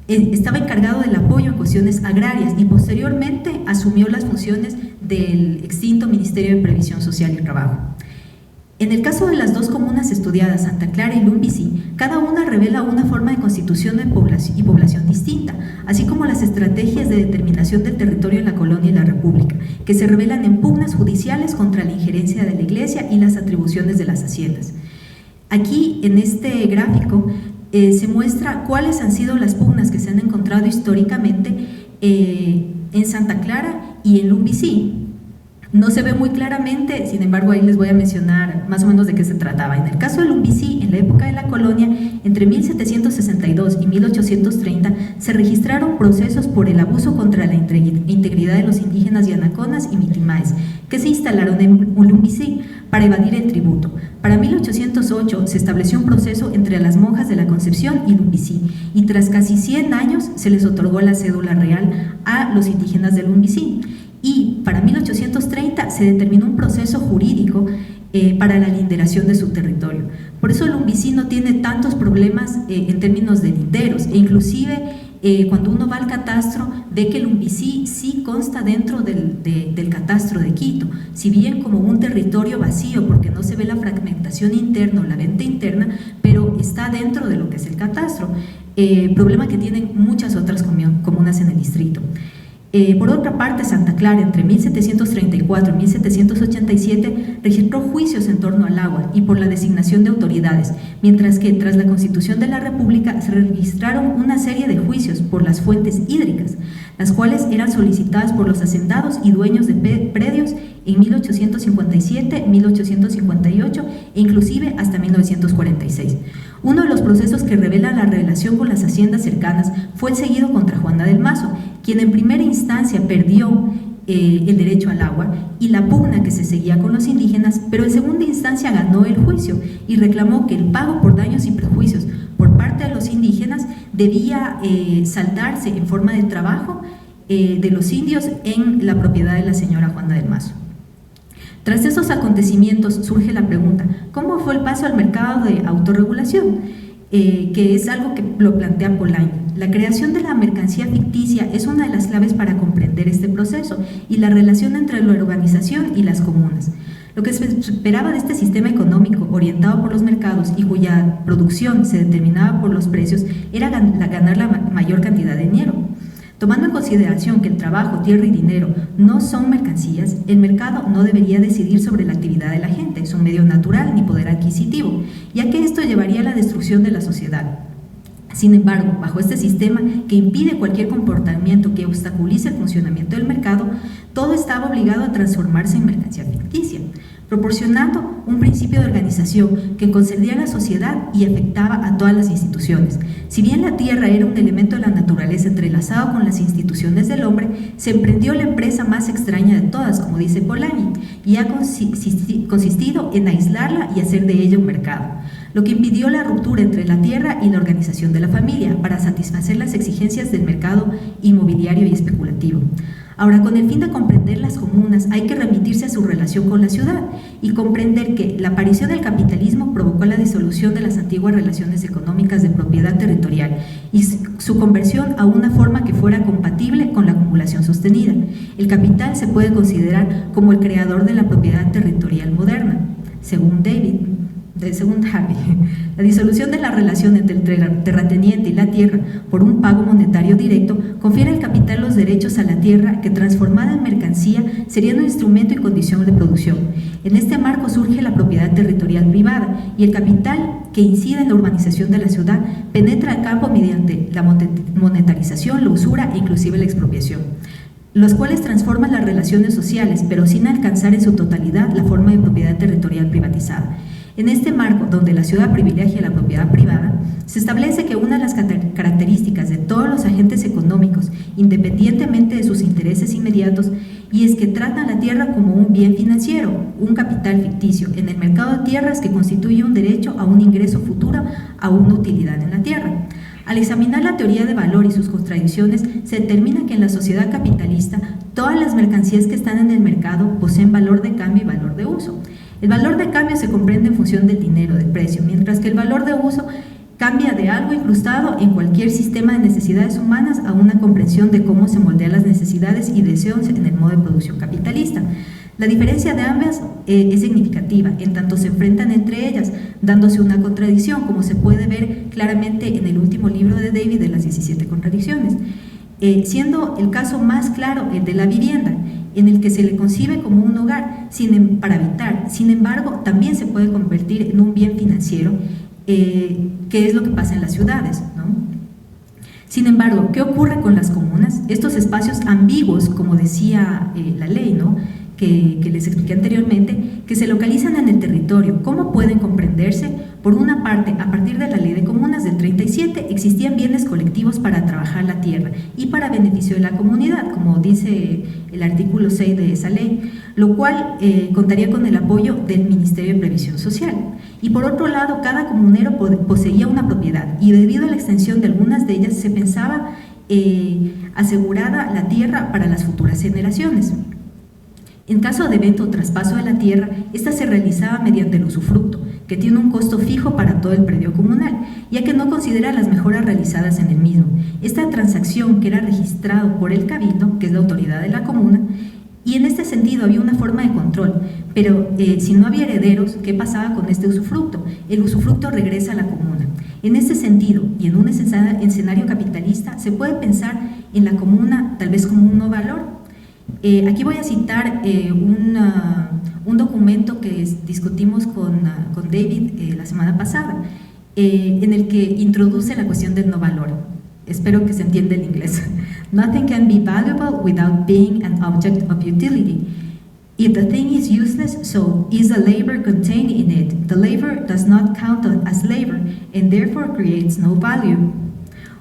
estaba encargado del apoyo en cuestiones agrarias y posteriormente asumió las funciones del extinto Ministerio de Previsión Social y Trabajo. En el caso de las dos comunas estudiadas, Santa Clara y Lumbici, cada una revela una forma de constitución de población distinta, así como las estrategias de determinación del territorio en la colonia y la república, que se revelan en pugnas judiciales contra la injerencia de la Iglesia y las atribuciones de las haciendas. Aquí, en este gráfico, se muestra cuáles han sido las pugnas que se han encontrado históricamente en Santa Clara y en Lumbici. No se ve muy claramente, sin embargo ahí les voy a mencionar más o menos de qué se trataba. En el caso de Lumbici, en la época de la colonia, entre 1762 y 1830, se registraron procesos por el abuso contra la integridad de los indígenas yanaconas y mitimaes, que se instalaron en Lumbici para evadir el tributo. Para 1808 se estableció un proceso entre las monjas de la Concepción y Lumbici, y tras casi 100 años se les otorgó la cédula real a los indígenas de Lumbici. Y para 1830 se determinó un proceso jurídico para la linderación de su territorio. Por eso Lumbici no tiene tantos problemas en términos de linderos, e inclusive cuando uno va al catastro ve que Lumbici sí consta dentro del catastro de Quito, si bien como un territorio vacío porque no se ve la fragmentación interna o la venta interna, pero está dentro de lo que es el catastro, problema que tienen muchas otras comunas en el distrito. Por otra parte, Santa Clara, entre 1734 y 1787, registró juicios en torno al agua y por la designación de autoridades, mientras que tras la Constitución de la República se registraron una serie de juicios por las fuentes hídricas, las cuales eran solicitadas por los hacendados y dueños de predios en 1857, 1858 e inclusive hasta 1946. Uno de los procesos que revela la relación con las haciendas cercanas fue el seguido contra Juana del Mazo, quien en primera instancia perdió el derecho al agua y la pugna que se seguía con los indígenas, pero en segunda instancia ganó el juicio y reclamó que el pago por daños y perjuicios por parte de los indígenas debía saldarse en forma de trabajo de los indios en la propiedad de la señora Juana del Mazo. Tras esos acontecimientos surge la pregunta, ¿cómo fue el paso al mercado de autorregulación? Que es algo que lo plantea Polanyi. La creación de la mercancía ficticia es una de las claves para comprender este proceso y la relación entre la urbanización y las comunas. Lo que se esperaba de este sistema económico orientado por los mercados y cuya producción se determinaba por los precios era ganar la mayor cantidad de dinero. Tomando en consideración que el trabajo, tierra y dinero no son mercancías, el mercado no debería decidir sobre la actividad de la gente, su medio natural ni poder adquisitivo, ya que esto llevaría a la destrucción de la sociedad. Sin embargo, bajo este sistema que impide cualquier comportamiento que obstaculice el funcionamiento del mercado, todo estaba obligado a transformarse en mercancía ficticia, proporcionando un principio de organización que concernía a la sociedad y afectaba a todas las instituciones. Si bien la tierra era un elemento de la naturaleza entrelazado con las instituciones del hombre, se emprendió la empresa más extraña de todas, como dice Polanyi, y ha consistido en aislarla y hacer de ella un mercado, lo que impidió la ruptura entre la tierra y la organización de la familia para satisfacer las exigencias del mercado inmobiliario y especulativo. Ahora, con el fin de comprender las comunas, hay que remitirse a su relación con la ciudad y comprender que la aparición del capitalismo provocó la disolución de las antiguas relaciones económicas de propiedad territorial y su conversión a una forma que fuera compatible con la acumulación sostenida. El capital se puede considerar como el creador de la propiedad territorial moderna, según Harvey. La disolución de la relación entre el terrateniente y la tierra por un pago monetario directo confiere al capital los derechos a la tierra que, transformada en mercancía, sería un instrumento y condición de producción. En este marco surge la propiedad territorial privada y el capital que incide en la urbanización de la ciudad penetra al campo mediante la monetarización, la usura e inclusive la expropiación, los cuales transforman las relaciones sociales, pero sin alcanzar en su totalidad la forma de propiedad territorial privatizada. En este marco, donde la ciudad privilegia la propiedad privada, se establece que una de las características de todos los agentes económicos, independientemente de sus intereses inmediatos, y es que tratan la tierra como un bien financiero, un capital ficticio en el mercado de tierras que constituye un derecho a un ingreso futuro, a una utilidad en la tierra. Al examinar la teoría de valor y sus contradicciones, se determina que en la sociedad capitalista todas las mercancías que están en el mercado poseen valor de cambio y valor de uso. El valor de cambio se comprende en función del dinero, del precio, mientras que el valor de uso cambia de algo incrustado en cualquier sistema de necesidades humanas a una comprensión de cómo se moldean las necesidades y deseos en el modo de producción capitalista. La diferencia de ambas es significativa, en tanto se enfrentan entre ellas, dándose una contradicción, como se puede ver claramente en el último libro de David de las 17 contradicciones, siendo el caso más claro el de la vivienda, en el que se le concibe como un hogar para habitar. Sin embargo, también se puede convertir en un bien financiero, que es lo que pasa en las ciudades, ¿no? Sin embargo, ¿qué ocurre con las comunas? Estos espacios ambiguos, como decía la ley, ¿no?, que les expliqué anteriormente, que se localizan en el territorio, ¿cómo pueden comprenderse? Por una parte, a partir de la Ley de Comunas del 37, existían bienes colectivos para trabajar la tierra y para beneficio de la comunidad, como dice el artículo 6 de esa ley, lo cual contaría con el apoyo del Ministerio de Previsión Social. Y por otro lado, cada comunero poseía una propiedad y debido a la extensión de algunas de ellas se pensaba asegurada la tierra para las futuras generaciones. En caso de venta o traspaso de la tierra, esta se realizaba mediante el usufructo, que tiene un costo fijo para todo el predio comunal, ya que no considera las mejoras realizadas en el mismo. Esta transacción, que era registrado por el cabildo, que es la autoridad de la comuna, y en este sentido había una forma de control, pero si no había herederos, ¿qué pasaba con este usufructo? El usufructo regresa a la comuna. En este sentido, y en un escenario capitalista, se puede pensar en la comuna tal vez como un no valor. Aquí voy a citar un documento que discutimos con David la semana pasada, en el que introduce la cuestión del no valor. Espero que se entienda el inglés. Nothing can be valuable without being an object of utility. If the thing is useless, so is the labor contained in it. The labor does not count as labor and therefore creates no value.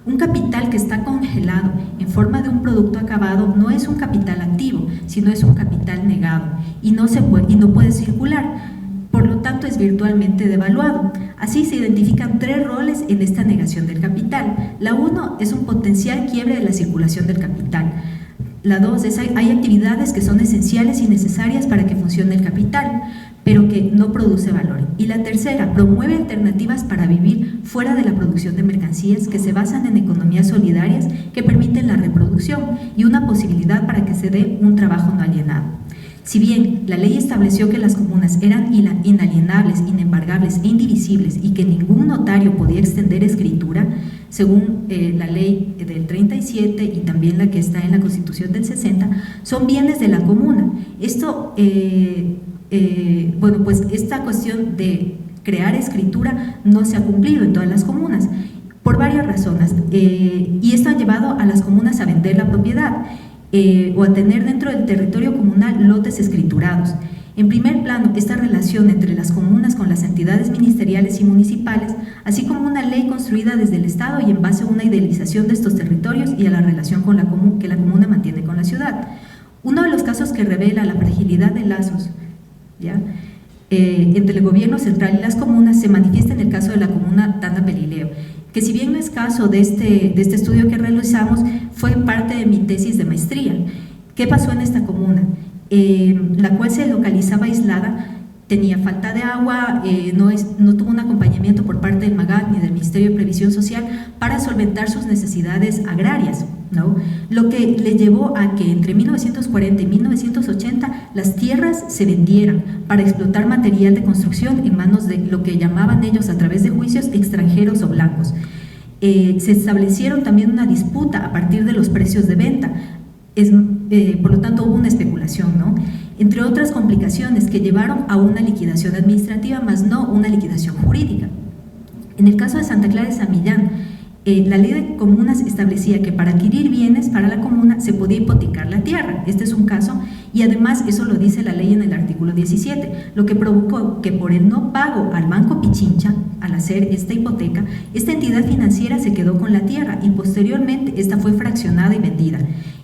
Un capital que está congelado en forma de un producto acabado no es un capital activo, sino es un capital negado y no puede circular, por lo tanto es virtualmente devaluado. Así se identifican tres roles en esta negación del capital. La 1 es un potencial quiebre de la circulación del capital. La 2 es hay actividades que son esenciales y necesarias para que funcione el capital, pero que no produce valor. Y la tercera, promueve alternativas para vivir fuera de la producción de mercancías que se basan en economías solidarias que permiten la reproducción y una posibilidad para que se dé un trabajo no alienado. Si bien la ley estableció que las comunas eran inalienables, inembargables e indivisibles y que ningún notario podía extender escritura, según la ley del 37 y también la que está en la Constitución del 60, son bienes de la comuna. Esto, bueno, pues esta cuestión de crear escritura no se ha cumplido en todas las comunas por varias razones, y esto ha llevado a las comunas a vender la propiedad o a tener dentro del territorio comunal lotes escriturados. En primer plano, esta relación entre las comunas con las entidades ministeriales y municipales, así como una ley construida desde el Estado y en base a una idealización de estos territorios y a la relación con que la comuna mantiene con la ciudad. Uno de los casos que revela la fragilidad de lazos, ¿ya?, entre el gobierno central y las comunas se manifiesta en el caso de la comuna Tanda Pelileo, que si bien no es caso de este estudio que realizamos, fue parte de mi tesis de maestría. ¿Qué pasó en esta comuna? La cual se localizaba aislada, tenía falta de agua, no tuvo un acompañamiento por parte del MAGAT ni del Ministerio de Previsión Social para solventar sus necesidades agrarias, ¿no? Lo que le llevó a que entre 1940 y 1980 las tierras se vendieran para explotar material de construcción en manos de lo que llamaban ellos a través de juicios extranjeros o blancos. Se establecieron también una disputa a partir de los precios de venta. Por lo tanto hubo una especulación, ¿no?, entre otras complicaciones que llevaron a una liquidación administrativa, más no una liquidación jurídica. En el caso de Santa Clara de Samillán, la ley de comunas establecía que para adquirir bienes para la comuna se podía hipotecar la tierra. Este es un caso, y además eso lo dice la ley en el artículo 17, lo que provocó que por el no pago al Banco Pichincha, al hacer esta hipoteca, esta entidad financiera se quedó con la tierra y posteriormente esta fue fraccionada y vendida.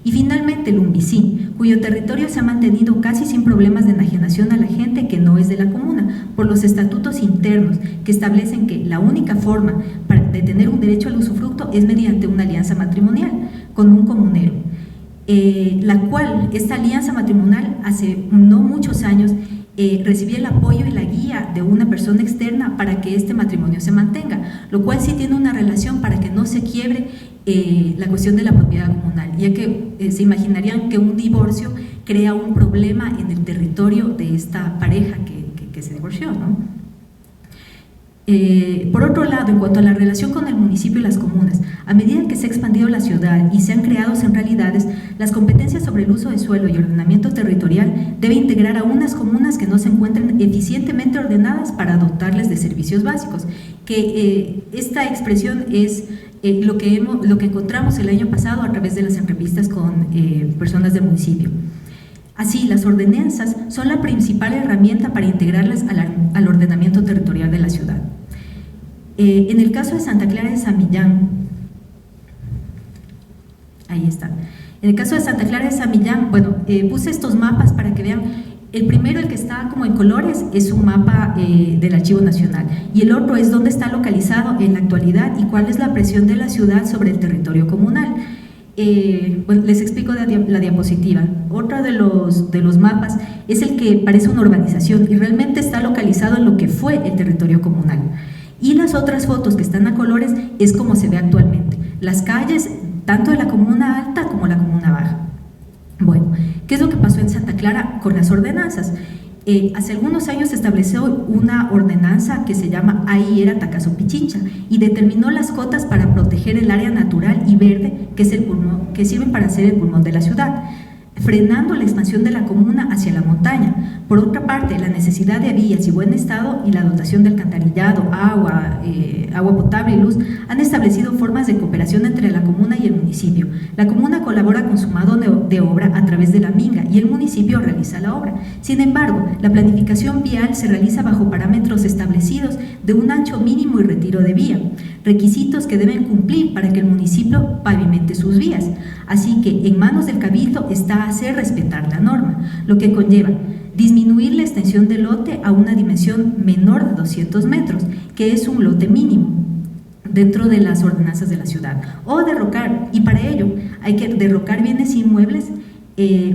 Y finalmente el Umbicín, cuyo territorio se ha mantenido casi sin problemas de enajenación a la gente que no es de la comuna, por los estatutos internos que establecen que la única forma de tener un derecho al usufructo es mediante una alianza matrimonial con un comunero, la cual, esta alianza matrimonial hace no muchos años recibía el apoyo y la guía de una persona externa para que este matrimonio se mantenga, lo cual sí tiene una relación para que no se quiebre la cuestión de la propiedad comunal, ya que se imaginarían que un divorcio crea un problema en el territorio de esta pareja que se divorció, ¿no? Por otro lado, en cuanto a la relación con el municipio y las comunas, a medida que se ha expandido la ciudad y se han creado centralidades, las competencias sobre el uso de suelo y ordenamiento territorial debe integrar a unas comunas que no se encuentren eficientemente ordenadas para dotarles de servicios básicos, que esta expresión es lo que encontramos el año pasado a través de las entrevistas con personas del municipio. Así, las ordenanzas son la principal herramienta para integrarlas al ordenamiento territorial de la ciudad. En el caso de Santa Clara de Samillán, ahí está. En el caso de Santa Clara de Samillán, bueno, puse estos mapas para que vean. El primero, el que está como en colores, es un mapa del Archivo Nacional, y el otro es dónde está localizado en la actualidad y cuál es la presión de la ciudad sobre el territorio comunal. Bueno, les explico la diapositiva. Otro de los mapas es el que parece una urbanización y realmente está localizado en lo que fue el territorio comunal. Y las otras fotos que están a colores es como se ve actualmente, las calles tanto de la comuna alta como la comuna baja. Bueno, ¿qué es lo que pasó en Santa Clara con las ordenanzas? Hace algunos años se estableció una ordenanza que se llama Ahí era Tacazo Pichincha y determinó las cotas para proteger el área natural y verde que sirven para ser el pulmón de la ciudad, frenando la expansión de la comuna hacia la montaña. Por otra parte, la necesidad de vías y buen estado y la dotación de alcantarillado, agua potable y luz han establecido formas de cooperación entre la comuna y el municipio. La comuna colabora con su mano de obra a través de la minga y el municipio realiza la obra. Sin embargo, la planificación vial se realiza bajo parámetros establecidos de un ancho mínimo y retiro de vía, requisitos que deben cumplir para que el municipio pavimente sus vías. Así que en manos del cabildo está hacer respetar la norma, lo que conlleva disminuir la extensión del lote a una dimensión menor de 200 metros, que es un lote mínimo dentro de las ordenanzas de la ciudad, o derrocar, y para ello hay que derrocar bienes inmuebles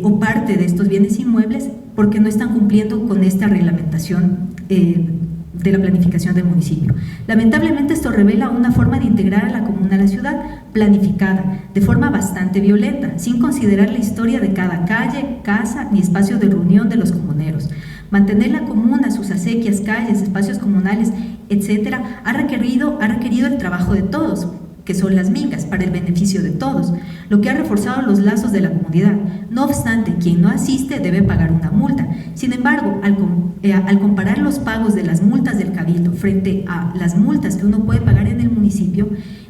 o parte de estos bienes inmuebles porque no están cumpliendo con esta reglamentación de la planificación del municipio. Lamentablemente esto revela una forma de integrar a la comuna a la ciudad planificada de forma bastante violenta, sin considerar la historia de cada calle, casa ni espacio de reunión de los comuneros. Mantener la comuna, sus acequias, calles, espacios comunales, etcétera, ha requerido el trabajo de todos, que son las mingas, para el beneficio de todos, lo que ha reforzado los lazos de la comunidad. No obstante, quien no asiste debe pagar una multa. Sin embargo, al comparar los pagos de las multas del Cabildo frente a las multas que uno puede pagar en el municipio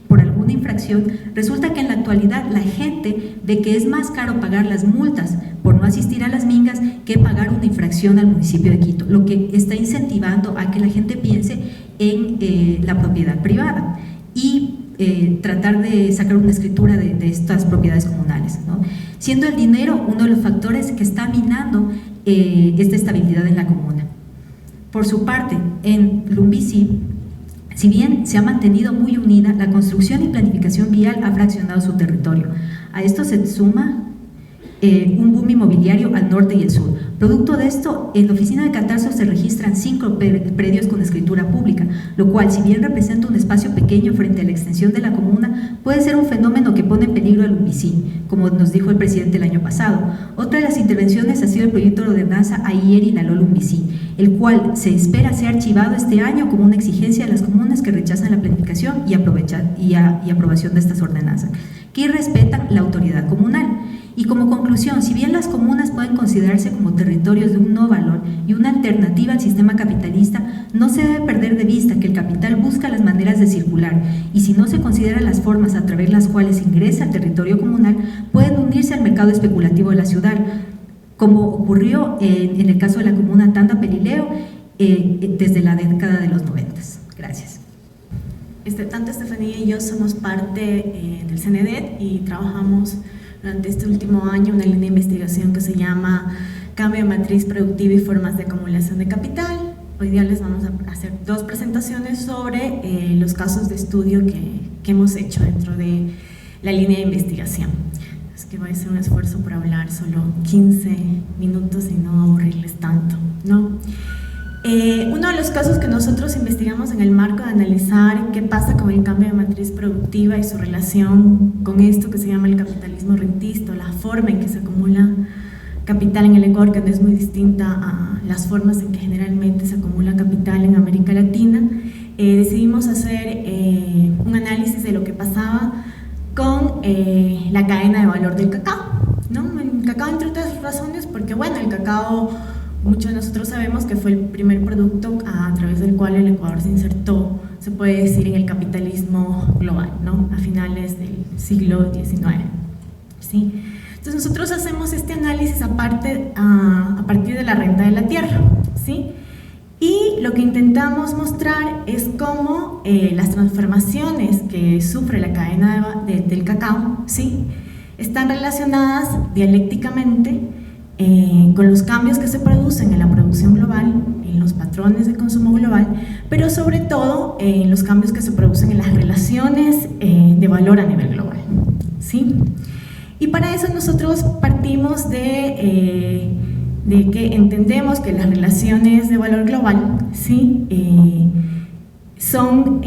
por alguna infracción, resulta que en la actualidad la gente ve que es más caro pagar las multas por no asistir a las mingas que pagar una infracción al municipio de Quito, lo que está incentivando a que la gente piense en la propiedad privada y tratar de sacar una escritura de estas propiedades comunales, ¿no? Siendo el dinero uno de los factores que está minando esta estabilidad en la comuna. Por su parte, en Lumbici, si bien se ha mantenido muy unida, la construcción y planificación vial ha fraccionado su territorio. A esto se suma un boom inmobiliario al norte y el sur. Producto de esto, en la oficina de catastro se registran 5 predios con escritura pública, lo cual, si bien representa un espacio pequeño frente a la extensión de la comuna, puede ser un fenómeno que pone en peligro al Lumbici, como nos dijo el presidente el año pasado. Otra de las intervenciones ha sido el proyecto de ordenanza Ayer y Naló Lumbici, el cual se espera sea archivado este año como una exigencia de las comunas que rechazan la planificación y aprobación de estas ordenanzas, que respetan la autoridad comunal. Y como conclusión, si bien las comunas pueden considerarse como territorios de un no valor y una alternativa al sistema capitalista, no se debe perder de vista que el capital busca las maneras de circular y si no se consideran las formas a través de las cuales ingresa al territorio comunal, pueden unirse al mercado especulativo de la ciudad, como ocurrió en el caso de la comuna Tanda Pelileo desde la década de los 90. Gracias. Tanto Estefanía y yo somos parte del CNEDET y trabajamos durante este último año una línea de investigación que se llama Cambio de matriz productiva y formas de acumulación de capital. Hoy día les vamos a hacer 2 presentaciones sobre los casos de estudio que hemos hecho dentro de la línea de investigación. Es que voy a hacer un esfuerzo por hablar solo 15 minutos y no aburrirles tanto, ¿no? Uno de los casos que nosotros investigamos en el marco de analizar qué pasa con el cambio de matriz productiva y su relación con esto que se llama el capitalismo rentista, la forma en que se acumula capital en el Ecuador, que no es muy distinta a las formas en que generalmente se acumula capital en América Latina, decidimos hacer un análisis de lo que pasaba con la cadena de valor del cacao, ¿no? El cacao, entre otras razones, porque bueno, el cacao, muchos de nosotros sabemos que fue el primer producto a través del cual el Ecuador se insertó, se puede decir, en el capitalismo global, ¿no? A finales del siglo XIX, ¿sí? Entonces nosotros hacemos este análisis a partir de la renta de la tierra, ¿sí? Y lo que intentamos mostrar es cómo las transformaciones que sufre la cadena del cacao, ¿sí?, están relacionadas dialécticamente con los cambios que se producen en la producción global, en los patrones de consumo global, pero sobre todo en los cambios que se producen en las relaciones de valor a nivel global, ¿sí? Y para eso nosotros partimos de que entendemos que las relaciones de valor global, ¿sí?, son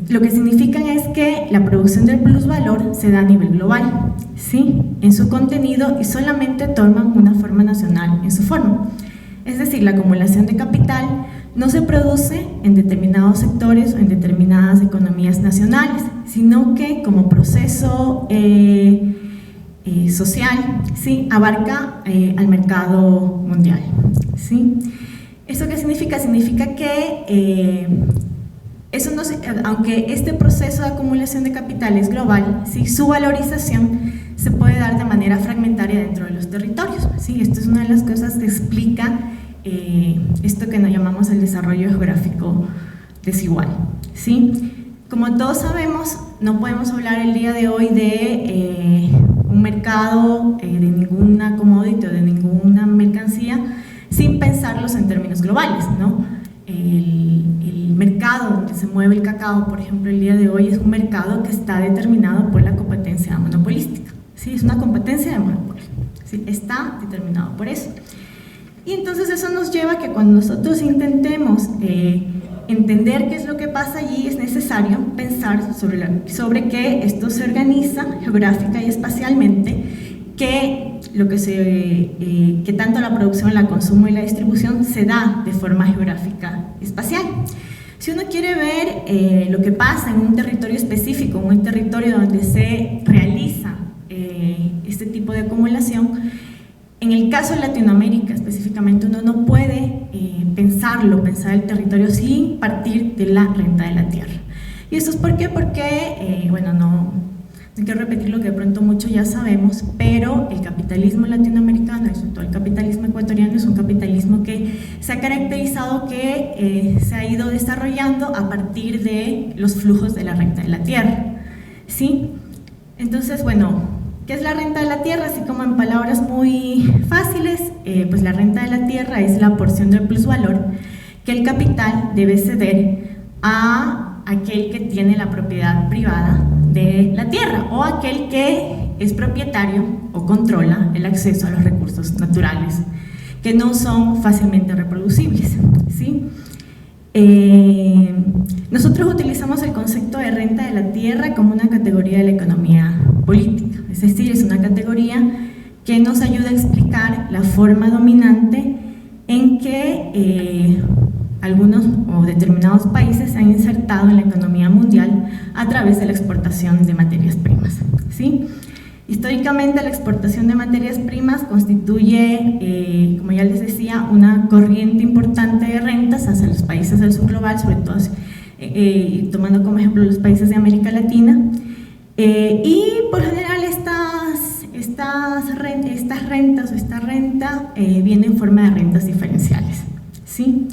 lo que significan es que la producción del plusvalor se da a nivel global, ¿sí?, en su contenido, y solamente toman una forma nacional en su forma. Es decir, la acumulación de capital no se produce en determinados sectores o en determinadas economías nacionales, sino que como proceso social, ¿sí?, abarca al mercado mundial, ¿sí? ¿Eso qué significa? Significa que eso no, aunque este proceso de acumulación de capital es global, ¿sí?, su valorización se puede dar de manera fragmentaria dentro de los territorios, ¿sí? Esto es una de las cosas que explica esto que nos llamamos el desarrollo geográfico desigual, ¿sí? Como todos sabemos, no podemos hablar el día de hoy de un mercado, de ninguna commodity o de ninguna mercancía sin pensarlos en términos globales, ¿no? El mercado donde se mueve el cacao, por ejemplo, el día de hoy es un mercado que está determinado por la competencia monopolio. ¿sí? Es una competencia de monopolio, ¿sí? Está determinado por eso. Y entonces eso nos lleva a que cuando nosotros intentemos entender qué es lo que pasa allí, es necesario pensar sobre que esto se organiza geográfica y espacialmente, que tanto la producción, la consumo y la distribución se da de forma geográfica y espacial. Si uno quiere ver lo que pasa en un territorio específico, en un territorio donde se realiza este tipo de acumulación, en el caso de Latinoamérica específicamente, uno no puede pensar el territorio sin partir de la renta de la tierra. ¿Y esto es por qué? Porque, bueno, no quiero repetir lo que de pronto mucho ya sabemos, pero el capitalismo latinoamericano y sobre todo el capitalismo ecuatoriano es un capitalismo que se ha caracterizado, que se ha ido desarrollando a partir de los flujos de la renta de la tierra, ¿sí? Entonces, bueno, ¿qué es la renta de la tierra? Así como en palabras muy fáciles, pues la renta de la tierra es la porción del plusvalor que el capital debe ceder a aquel que tiene la propiedad privada de la tierra o aquel que es propietario o controla el acceso a los recursos naturales que no son fácilmente reproducibles, ¿sí? Nosotros utilizamos el concepto de renta de la tierra como una categoría de la economía política, es decir, es una categoría que nos ayuda a explicar la forma dominante en que algunos o determinados países se han insertado en la economía mundial a través de la exportación de materias primas, ¿sí? Históricamente, la exportación de materias primas constituye, como ya les decía, una corriente importante de rentas hacia los países del sur global, sobre todo tomando como ejemplo los países de América Latina, y por general esta renta viene en forma de rentas diferenciales, ¿sí?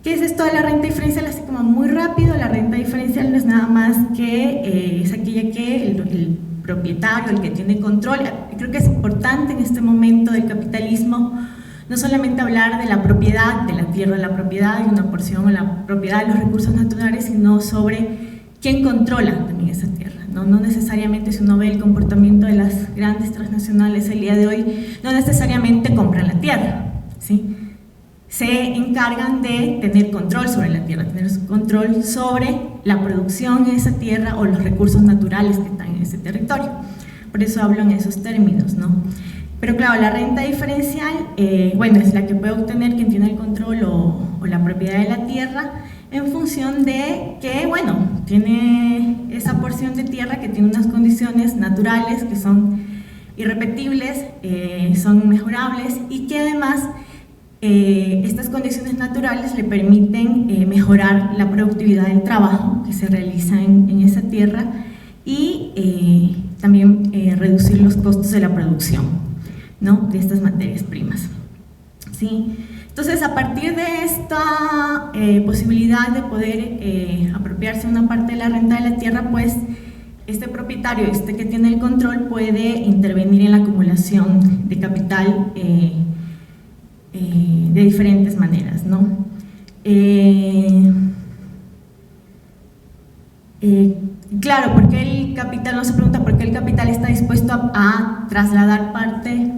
¿Qué es esto de la renta diferencial? Así como muy rápido, la renta diferencial no es nada más que es aquella que el propietario, el que tiene control. Creo que es importante en este momento del capitalismo no solamente hablar de la propiedad de la tierra, la propiedad de una porción o la propiedad de los recursos naturales, sino sobre quién controla también esa tierra. No necesariamente, si uno ve el comportamiento de las grandes transnacionales el día de hoy, no necesariamente compran la tierra, ¿sí? Se encargan de tener control sobre la tierra, tener control sobre la producción de esa tierra o los recursos naturales que están en ese territorio. Por eso hablo en esos términos, ¿no? Pero claro, la renta diferencial, bueno, es la que puede obtener quien tiene el control o la propiedad de la tierra en función de que, bueno, tiene esa porción de tierra que tiene unas condiciones naturales que son irrepetibles, son mejorables y que además estas condiciones naturales le permiten mejorar la productividad del trabajo que se realiza en esa tierra y también reducir los costos de la producción, ¿no?, de estas materias primas, ¿sí? Entonces, a partir de esta posibilidad de poder apropiarse una parte de la renta de la tierra, pues este propietario, que tiene el control, puede intervenir en la acumulación de capital de diferentes maneras, ¿no? Claro, porque el capital, no se pregunta por qué el capital está dispuesto a trasladar parte,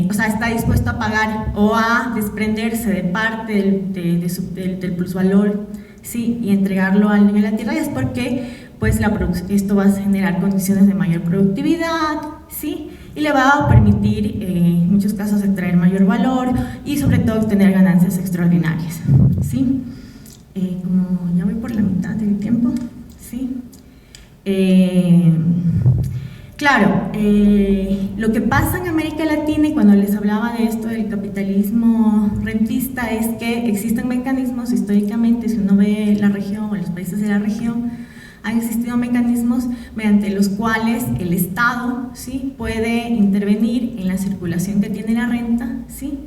o sea, está dispuesto a pagar o a desprenderse de parte del plusvalor, ¿sí?, y entregarlo al nivel de la tierra, y es porque pues esto va a generar condiciones de mayor productividad, ¿sí?, y le va a permitir en muchos casos extraer mayor valor y sobre todo obtener ganancias extraordinarias, ¿sí? Como ya voy por la mitad del tiempo, ¿sí? Claro, lo que pasa en América Latina, y cuando les hablaba de esto del capitalismo rentista, es que existen mecanismos históricamente, si uno ve la región o los países de la región, han existido mecanismos mediante los cuales el Estado, ¿sí?, puede intervenir en la circulación que tiene la renta, ¿sí?,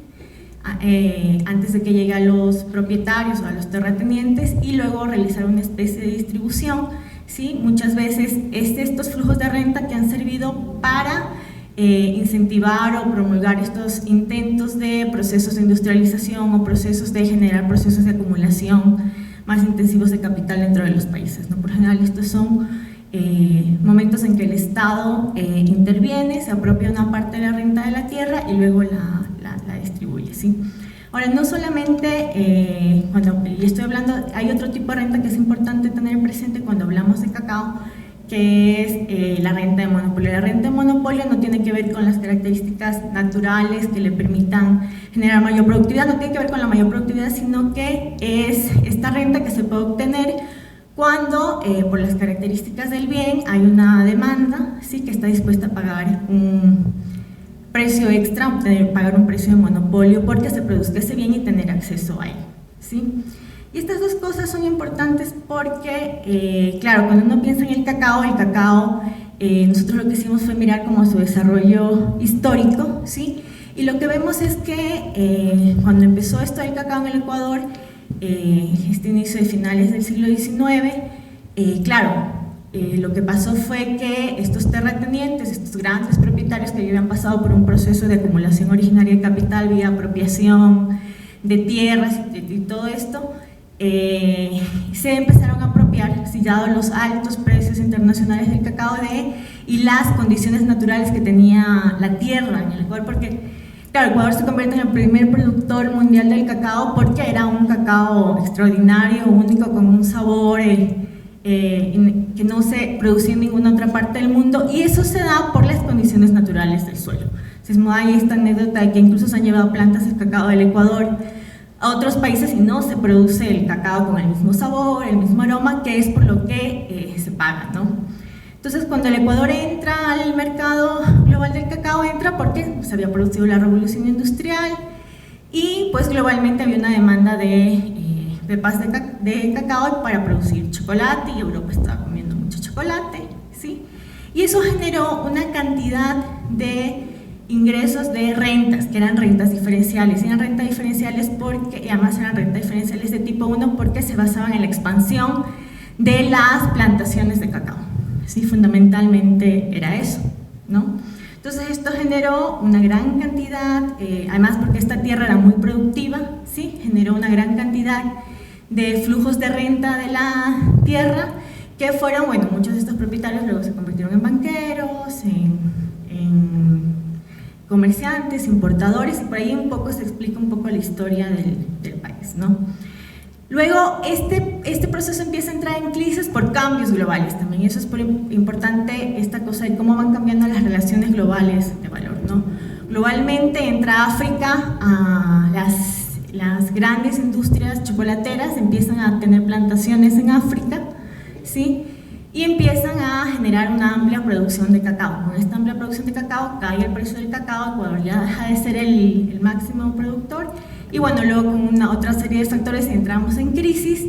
antes de que llegue a los propietarios o a los terratenientes, y luego realizar una especie de distribución, ¿sí? Muchas veces estos flujos de renta que han servido para incentivar o promulgar estos intentos de procesos de industrialización o procesos de generar procesos de acumulación más intensivos de capital dentro de los países, ¿no? Por general estos son momentos en que el Estado interviene, se apropia una parte de la renta de la tierra y luego la distribuye, ¿sí? Ahora, no solamente, cuando estoy hablando, hay otro tipo de renta que es importante tener presente cuando hablamos de cacao, que es la renta de monopolio. La renta de monopolio no tiene que ver con las características naturales que le permitan generar mayor productividad, no tiene que ver con la mayor productividad, sino que es esta renta que se puede obtener cuando, por las características del bien, hay una demanda, ¿sí?, que está dispuesta a pagar un precio extra, pagar un precio de monopolio porque se produzca ese bien y tener acceso a él, ¿sí? Y estas dos cosas son importantes porque, claro, cuando uno piensa en el cacao, nosotros lo que hicimos fue mirar como su desarrollo histórico, ¿sí? Y lo que vemos es que cuando empezó esto del cacao en el Ecuador, este inicio de finales del siglo XIX, claro, lo que pasó fue que estos terratenientes, estos grandes propietarios que habían pasado por un proceso de acumulación originaria de capital vía apropiación de tierras y todo esto, se empezaron a apropiar, dados los altos precios internacionales del cacao y las condiciones naturales que tenía la tierra en el Ecuador, porque claro, Ecuador se convierte en el primer productor mundial del cacao porque era un cacao extraordinario, único, con un sabor que no se producía en ninguna otra parte del mundo, y eso se da por las condiciones naturales del suelo. Entonces, hay esta anécdota de que incluso se han llevado plantas de cacao del Ecuador a otros países y no se produce el cacao con el mismo sabor, el mismo aroma, que es por lo que se paga, ¿no? Entonces, cuando el Ecuador entra al mercado global del cacao, entra porque se había producido la revolución industrial y pues globalmente había una demanda de pepas de cacao para producir chocolate, y Europa estaba comiendo mucho chocolate, ¿sí? Y eso generó una cantidad de ingresos de rentas, que eran rentas diferenciales. Eran rentas diferenciales porque, y además eran rentas diferenciales de tipo 1 porque se basaban en la expansión de las plantaciones de cacao, ¿sí? Fundamentalmente era eso, ¿no? Entonces esto generó una gran cantidad, además porque esta tierra era muy productiva, ¿sí? Generó una gran cantidad de flujos de renta de la tierra que fueron, bueno, muchos de estos propietarios luego se convirtieron en banqueros, en comerciantes, importadores, y por ahí un poco se explica un poco la historia del país, ¿no? Luego, este proceso empieza a entrar en crisis por cambios globales también. Eso es importante, esta cosa de cómo van cambiando las relaciones globales de valor, ¿no? Globalmente entra África, las grandes industrias chocolateras empiezan a tener plantaciones en África, ¿sí? Y empiezan a generar una amplia producción de cacao. Con esta amplia producción de cacao cae el precio del cacao, Ecuador ya deja de ser el máximo productor, y bueno, luego con una otra serie de factores entramos en crisis,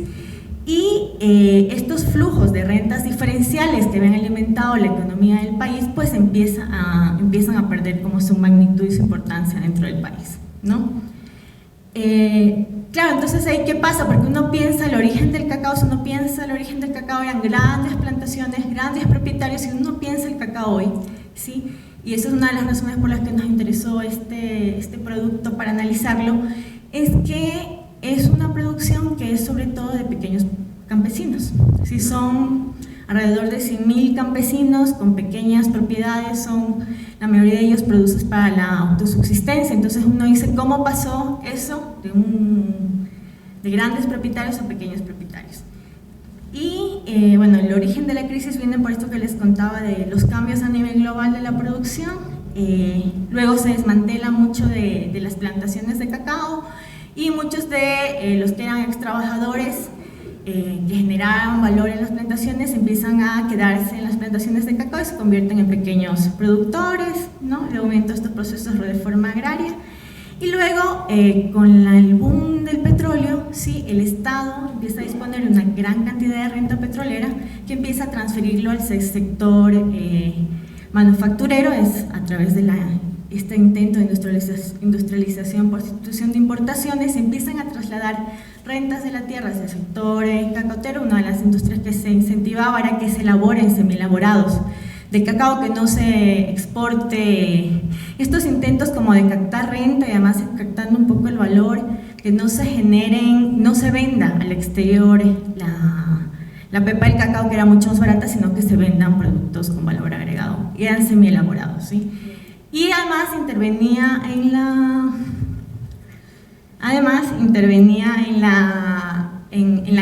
y estos flujos de rentas diferenciales que habían alimentado la economía del país pues empiezan a perder como su magnitud y su importancia dentro del país, ¿no? Claro, entonces ahí ¿qué pasa? Porque uno piensa el origen del cacao, si uno piensa el origen del cacao eran grandes plantaciones, grandes propietarios, y uno piensa el cacao hoy, ¿sí? Y esa es una de las razones por las que nos interesó este producto para analizarlo, es que es una producción que es sobre todo de pequeños campesinos, ¿sí? Son alrededor de 100.000 campesinos con pequeñas propiedades, la mayoría de ellos producen para la autosubsistencia. Entonces uno dice, ¿cómo pasó eso de grandes propietarios a pequeños propietarios? Y bueno, el origen de la crisis viene por esto que les contaba de los cambios a nivel global de la producción. Luego se desmantela mucho de las plantaciones de cacao, y muchos de los que eran extrabajadores que generaban valor en las plantaciones empiezan a quedarse en las plantaciones de cacao y se convierten en pequeños productores, ¿no? Luego vienen todos estos procesos de reforma agraria, y luego con el boom del petróleo, ¿sí? El Estado empieza a disponer de una gran cantidad de renta petrolera que empieza a transferirlo al sector manufacturero, es a través de este intento de industrialización por sustitución de importaciones. Se empiezan a trasladar rentas de la tierra hacia el sector cacautero. Una de las industrias que se incentivaba era que se elaboren semielaborados de cacao, que no se exporte. Estos intentos como de captar renta y además captando un poco el valor que no se generen, no se venda al exterior la pepa del cacao, que era mucho más barata, sino que se vendan productos con valor agregado, y eran semi-elaborados, ¿sí? Y además intervenía en la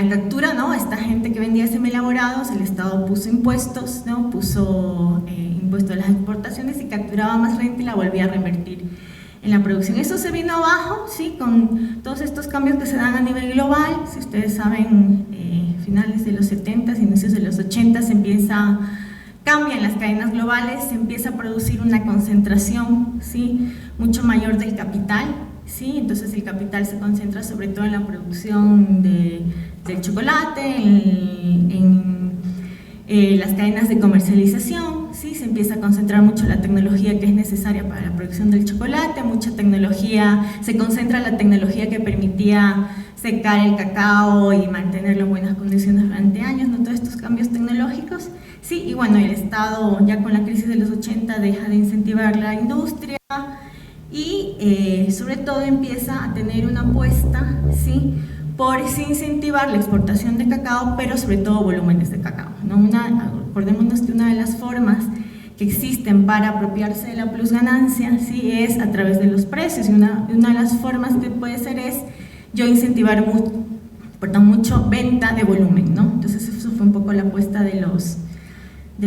captura, ¿no? Esta gente que vendía semi-elaborados, el Estado puso impuestos, ¿no? Puso impuesto a las exportaciones y capturaba más renta y la volvía a reinvertir en la producción. Eso se vino abajo, ¿sí? Con todos estos cambios que se dan a nivel global. Si ustedes saben, finales de los 70, inicios de los 80, cambian las cadenas globales, se empieza a producir una concentración, ¿sí? Mucho mayor del capital, ¿sí? Entonces el capital se concentra sobre todo en la producción del chocolate, en las cadenas de comercialización, ¿sí? Se empieza a concentrar mucho la tecnología que es necesaria para la producción del chocolate, mucha tecnología, se concentra la tecnología que permitía secar el cacao y mantenerlo en buenas condiciones durante años, ¿no? Todos estos cambios tecnológicos, ¿sí? Y bueno, el Estado ya con la crisis de los 80 deja de incentivar la industria y sobre todo empieza a tener una apuesta, ¿sí? Por incentivar la exportación de cacao, pero sobre todo volúmenes de cacao, ¿no? Acordémonos que una de las formas que existen para apropiarse de la plusganancia, ¿sí? Es a través de los precios, y una de las formas que puede ser es yo incentivar mucho venta de volumen, ¿no? Entonces eso fue un poco la apuesta de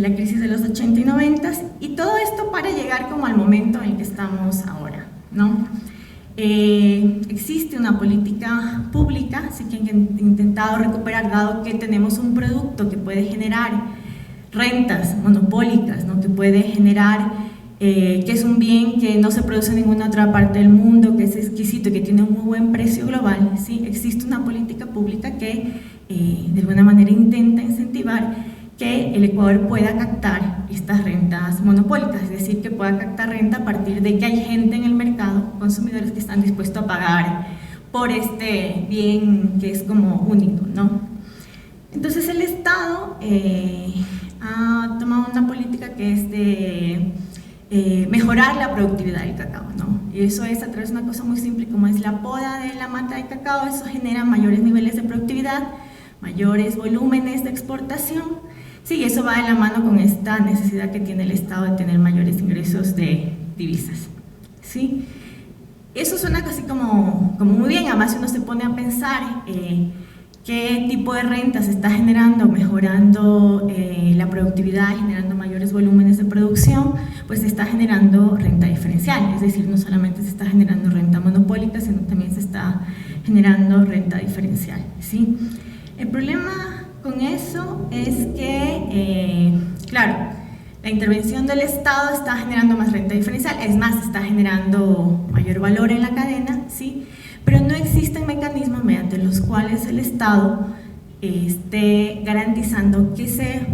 la crisis de los 80 y 90, y todo esto para llegar como al momento en el que estamos ahora, ¿no? Existe una política pública, sí, que han intentado recuperar, dado que tenemos un producto que puede generar rentas monopólicas, ¿no? Que puede generar, que es un bien que no se produce en ninguna otra parte del mundo, que es exquisito y que tiene un muy buen precio global, ¿sí? Existe una política pública que de alguna manera intenta incentivar que el Ecuador pueda captar estas rentas monopólicas, es decir, que pueda captar renta a partir de que hay gente en el mercado, consumidores que están dispuestos a pagar por este bien que es como único, ¿no? Entonces el Estado ha tomado una política que es de mejorar la productividad del cacao, ¿no? Y eso es a través de una cosa muy simple como es la poda de la mata de cacao. Eso genera mayores niveles de productividad, mayores volúmenes de exportación. Sí, eso va de la mano con esta necesidad que tiene el Estado de tener mayores ingresos de divisas, ¿sí? Eso suena casi como muy bien, además si uno se pone a pensar qué tipo de renta se está generando, mejorando la productividad, generando mayores volúmenes de producción, pues se está generando renta diferencial, es decir, no solamente se está generando renta monopólica, sino también se está generando renta diferencial, ¿sí? El problema con eso es que, claro, la intervención del Estado está generando más renta diferencial, es más, está generando mayor valor en la cadena, ¿sí? Pero no existen mecanismos mediante los cuales el Estado esté garantizando que ese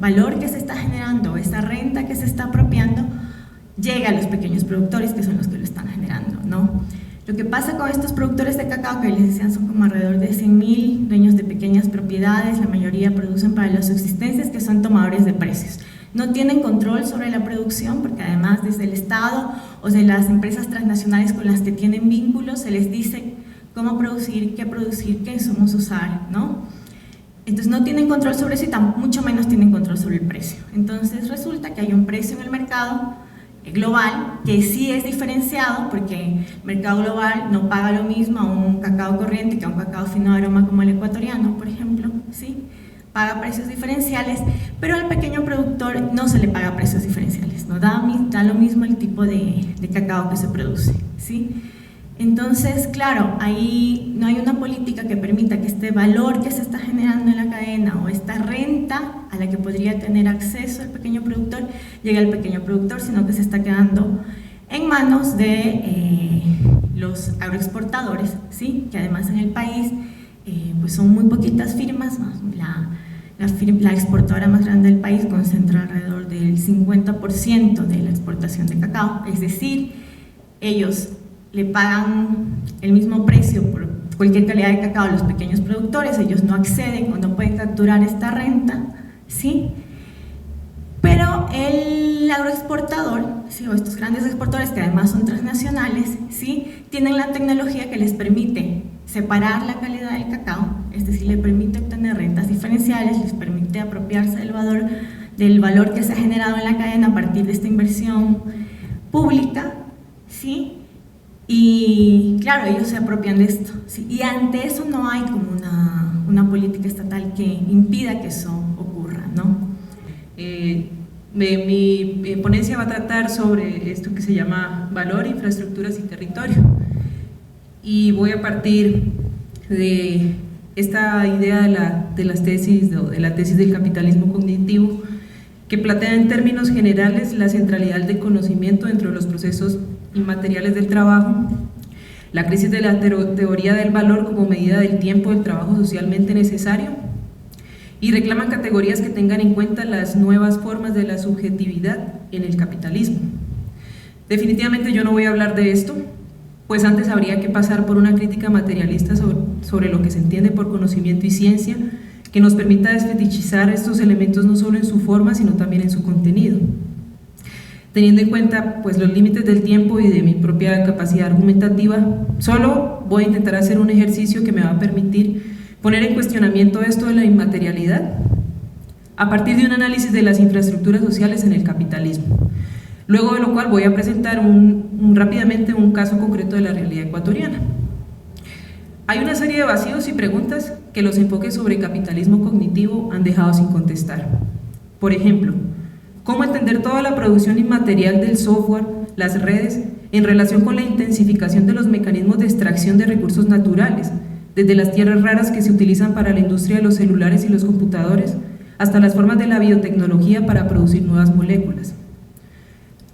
valor que se está generando, esa renta que se está apropiando, llegue a los pequeños productores, que son los que lo están generando, ¿no? Lo que pasa con estos productores de cacao, que les decían son como alrededor de 100.000 dueños de pequeñas propiedades, la mayoría producen para las subsistencias, que son tomadores de precios. No tienen control sobre la producción, porque además desde el Estado o de las empresas transnacionales con las que tienen vínculos se les dice cómo producir, qué insumos usar, ¿no? Entonces no tienen control sobre eso y mucho menos tienen control sobre el precio. Entonces resulta que hay un precio en el mercado global que sí es diferenciado, porque el mercado global no paga lo mismo a un cacao corriente que a un cacao fino de aroma como el ecuatoriano, por ejemplo, ¿sí? Paga precios diferenciales, pero al pequeño productor no se le paga precios diferenciales, no da lo mismo el tipo de cacao que se produce, ¿sí? Entonces, claro, ahí no hay una política que permita que este valor que se está generando en la cadena o esta renta a la que podría tener acceso el pequeño productor llegue al pequeño productor, sino que se está quedando en manos de los agroexportadores, ¿sí? Que además en el país pues son muy poquitas firmas, la exportadora más grande del país concentra alrededor del 50% de la exportación de cacao, es decir, ellos le pagan el mismo precio por cualquier calidad de cacao a los pequeños productores, ellos no acceden o no pueden capturar esta renta, ¿sí? Pero el agroexportador, ¿sí? O estos grandes exportadores que además son transnacionales, ¿sí? Tienen la tecnología que les permite separar la calidad del cacao, es decir, le permite obtener rentas diferenciales, les permite apropiarse del valor que se ha generado en la cadena a partir de esta inversión pública, ¿sí? Y claro, ellos se apropian de esto, ¿sí? Y ante eso no hay como una política estatal que impida que eso ocurra, ¿no? Mi ponencia va a tratar sobre esto que se llama valor, infraestructuras y territorio, y voy a partir de esta idea de la tesis del capitalismo cognitivo, que plantea en términos generales la centralidad del conocimiento dentro de los procesos inmateriales del trabajo, la crisis de la teoría del valor como medida del tiempo del trabajo socialmente necesario, y reclaman categorías que tengan en cuenta las nuevas formas de la subjetividad en el capitalismo. Definitivamente yo no voy a hablar de esto, pues antes habría que pasar por una crítica materialista sobre lo que se entiende por conocimiento y ciencia, que nos permita desfetichizar estos elementos no solo en su forma, sino también en su contenido. Teniendo en cuenta pues, los límites del tiempo y de mi propia capacidad argumentativa, solo voy a intentar hacer un ejercicio que me va a permitir poner en cuestionamiento esto de la inmaterialidad a partir de un análisis de las infraestructuras sociales en el capitalismo, luego de lo cual voy a presentar rápidamente un caso concreto de la realidad ecuatoriana. Hay una serie de vacíos y preguntas que los enfoques sobre capitalismo cognitivo han dejado sin contestar. Por ejemplo, ¿cómo entender toda la producción inmaterial del software, las redes, en relación con la intensificación de los mecanismos de extracción de recursos naturales, desde las tierras raras que se utilizan para la industria de los celulares y los computadores, hasta las formas de la biotecnología para producir nuevas moléculas?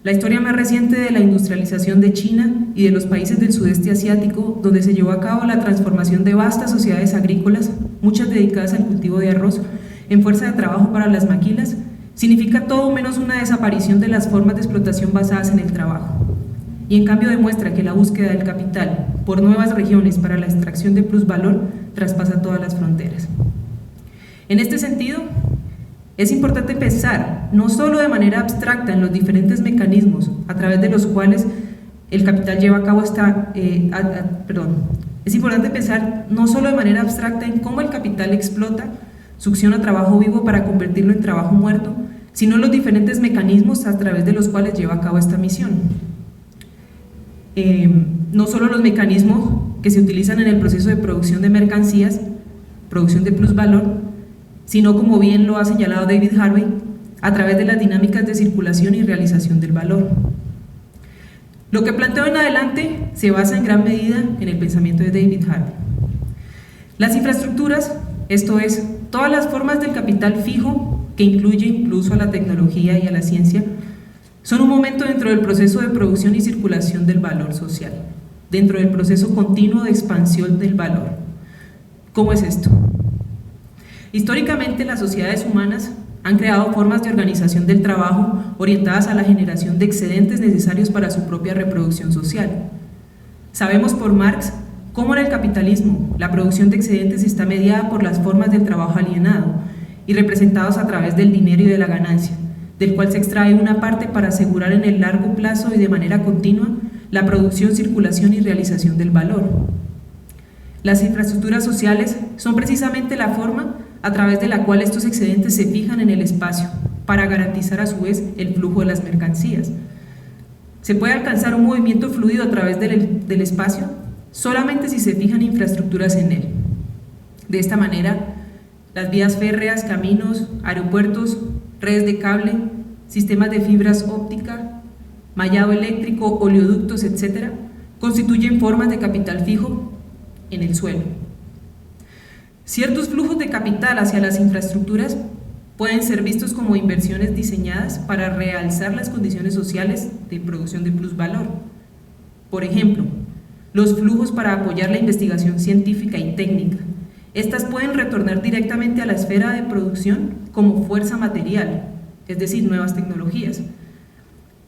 La historia más reciente de la industrialización de China y de los países del sudeste asiático, donde se llevó a cabo la transformación de vastas sociedades agrícolas, muchas dedicadas al cultivo de arroz, en fuerza de trabajo para las maquilas, significa todo menos una desaparición de las formas de explotación basadas en el trabajo. Y en cambio demuestra que la búsqueda del capital por nuevas regiones para la extracción de plusvalor traspasa todas las fronteras. En este sentido, es importante pensar no solo de manera abstracta en los diferentes mecanismos a través de los cuales el capital lleva a cabo es importante pensar no solo de manera abstracta en cómo el capital explota, succiona trabajo vivo para convertirlo en trabajo muerto, sino los diferentes mecanismos a través de los cuales lleva a cabo esta misión. No solo los mecanismos que se utilizan en el proceso de producción de mercancías, producción de plusvalor, sino, como bien lo ha señalado David Harvey, a través de las dinámicas de circulación y realización del valor. Lo que planteo en adelante se basa en gran medida en el pensamiento de David Harvey. Las infraestructuras, esto es, todas las formas del capital fijo, que incluye incluso a la tecnología y a la ciencia, son un momento dentro del proceso de producción y circulación del valor social, dentro del proceso continuo de expansión del valor. ¿Cómo es esto? Históricamente, las sociedades humanas han creado formas de organización del trabajo orientadas a la generación de excedentes necesarios para su propia reproducción social. Sabemos por Marx cómo en el capitalismo la producción de excedentes está mediada por las formas del trabajo alienado y representados a través del dinero y de la ganancia, del cual se extrae una parte para asegurar en el largo plazo y de manera continua la producción, circulación y realización del valor. Las infraestructuras sociales son precisamente la forma a través de la cual estos excedentes se fijan en el espacio, para garantizar a su vez el flujo de las mercancías. Se puede alcanzar un movimiento fluido a través del espacio solamente si se fijan infraestructuras en él. De esta manera, las vías férreas, caminos, aeropuertos, redes de cable, sistemas de fibras ópticas, mallado eléctrico, oleoductos, etc., constituyen formas de capital fijo en el suelo. Ciertos flujos de capital hacia las infraestructuras pueden ser vistos como inversiones diseñadas para realzar las condiciones sociales de producción de plusvalor. Por ejemplo, los flujos para apoyar la investigación científica y técnica. Estas pueden retornar directamente a la esfera de producción como fuerza material, es decir, nuevas tecnologías.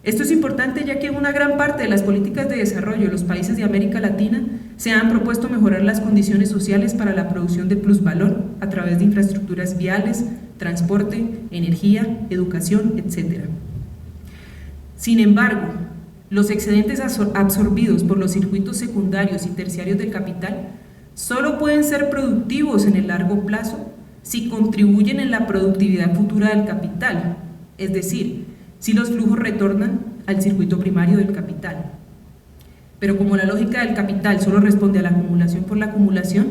Esto es importante ya que una gran parte de las políticas de desarrollo de los países de América Latina se han propuesto mejorar las condiciones sociales para la producción de plusvalor a través de infraestructuras viales, transporte, energía, educación, etc. Sin embargo, los excedentes absorbidos por los circuitos secundarios y terciarios del capital solo pueden ser productivos en el largo plazo si contribuyen en la productividad futura del capital, es decir, si los flujos retornan al circuito primario del capital. Pero como la lógica del capital solo responde a la acumulación por la acumulación,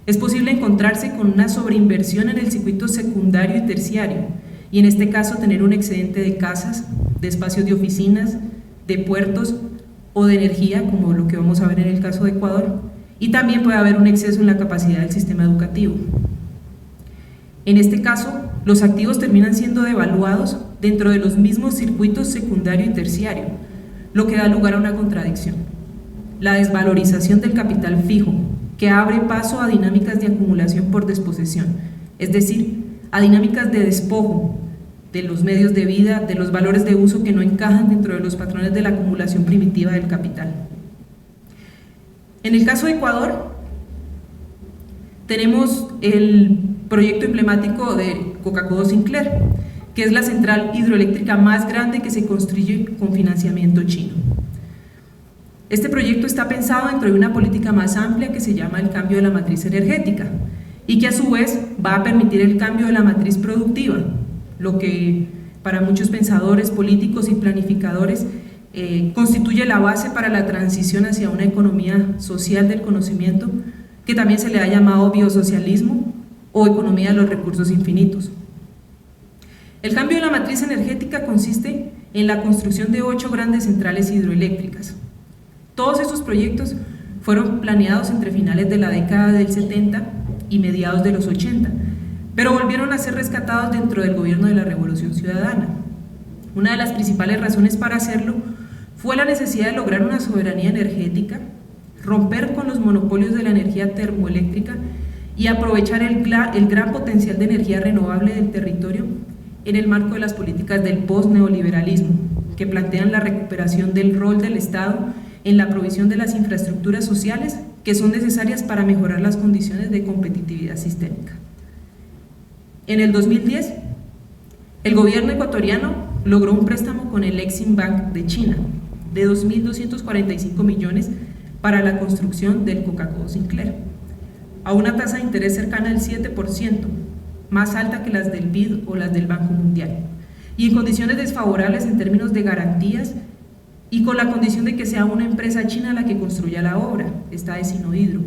es posible encontrarse con una sobreinversión en el circuito secundario y terciario, y en este caso tener un excedente de casas, de espacios de oficinas, de puertos o de energía, como lo que vamos a ver en el caso de Ecuador, y también puede haber un exceso en la capacidad del sistema educativo. En este caso, los activos terminan siendo devaluados dentro de los mismos circuitos secundario y terciario, lo que da lugar a una contradicción: la desvalorización del capital fijo, que abre paso a dinámicas de acumulación por desposesión, es decir, a dinámicas de despojo de los medios de vida, de los valores de uso que no encajan dentro de los patrones de la acumulación primitiva del capital. En el caso de Ecuador, tenemos el proyecto emblemático de Coca-Cola Sinclair, que es la central hidroeléctrica más grande que se construye con financiamiento chino. Este proyecto está pensado dentro de una política más amplia que se llama el cambio de la matriz energética y que a su vez va a permitir el cambio de la matriz productiva, lo que para muchos pensadores políticos y planificadores constituye la base para la transición hacia una economía social del conocimiento, que también se le ha llamado biosocialismo o economía de los recursos infinitos. El cambio de la matriz energética consiste en la construcción de 8 grandes centrales hidroeléctricas. Todos estos proyectos fueron planeados entre finales de la década del 70 y mediados de los 80, pero volvieron a ser rescatados dentro del gobierno de la Revolución Ciudadana. Una de las principales razones para hacerlo fue la necesidad de lograr una soberanía energética, romper con los monopolios de la energía termoeléctrica y aprovechar el gran potencial de energía renovable del territorio en el marco de las políticas del post-neoliberalismo, que plantean la recuperación del rol del Estado en la provisión de las infraestructuras sociales que son necesarias para mejorar las condiciones de competitividad sistémica. En el 2010, el gobierno ecuatoriano logró un préstamo con el Exim Bank de China de 2.245 millones para la construcción del Coca-Cola Sinclair, a una tasa de interés cercana al 7%, más alta que las del BID o las del Banco Mundial, y en condiciones desfavorables en términos de garantías y con la condición de que sea una empresa china la que construya la obra, esta de Sinohydro,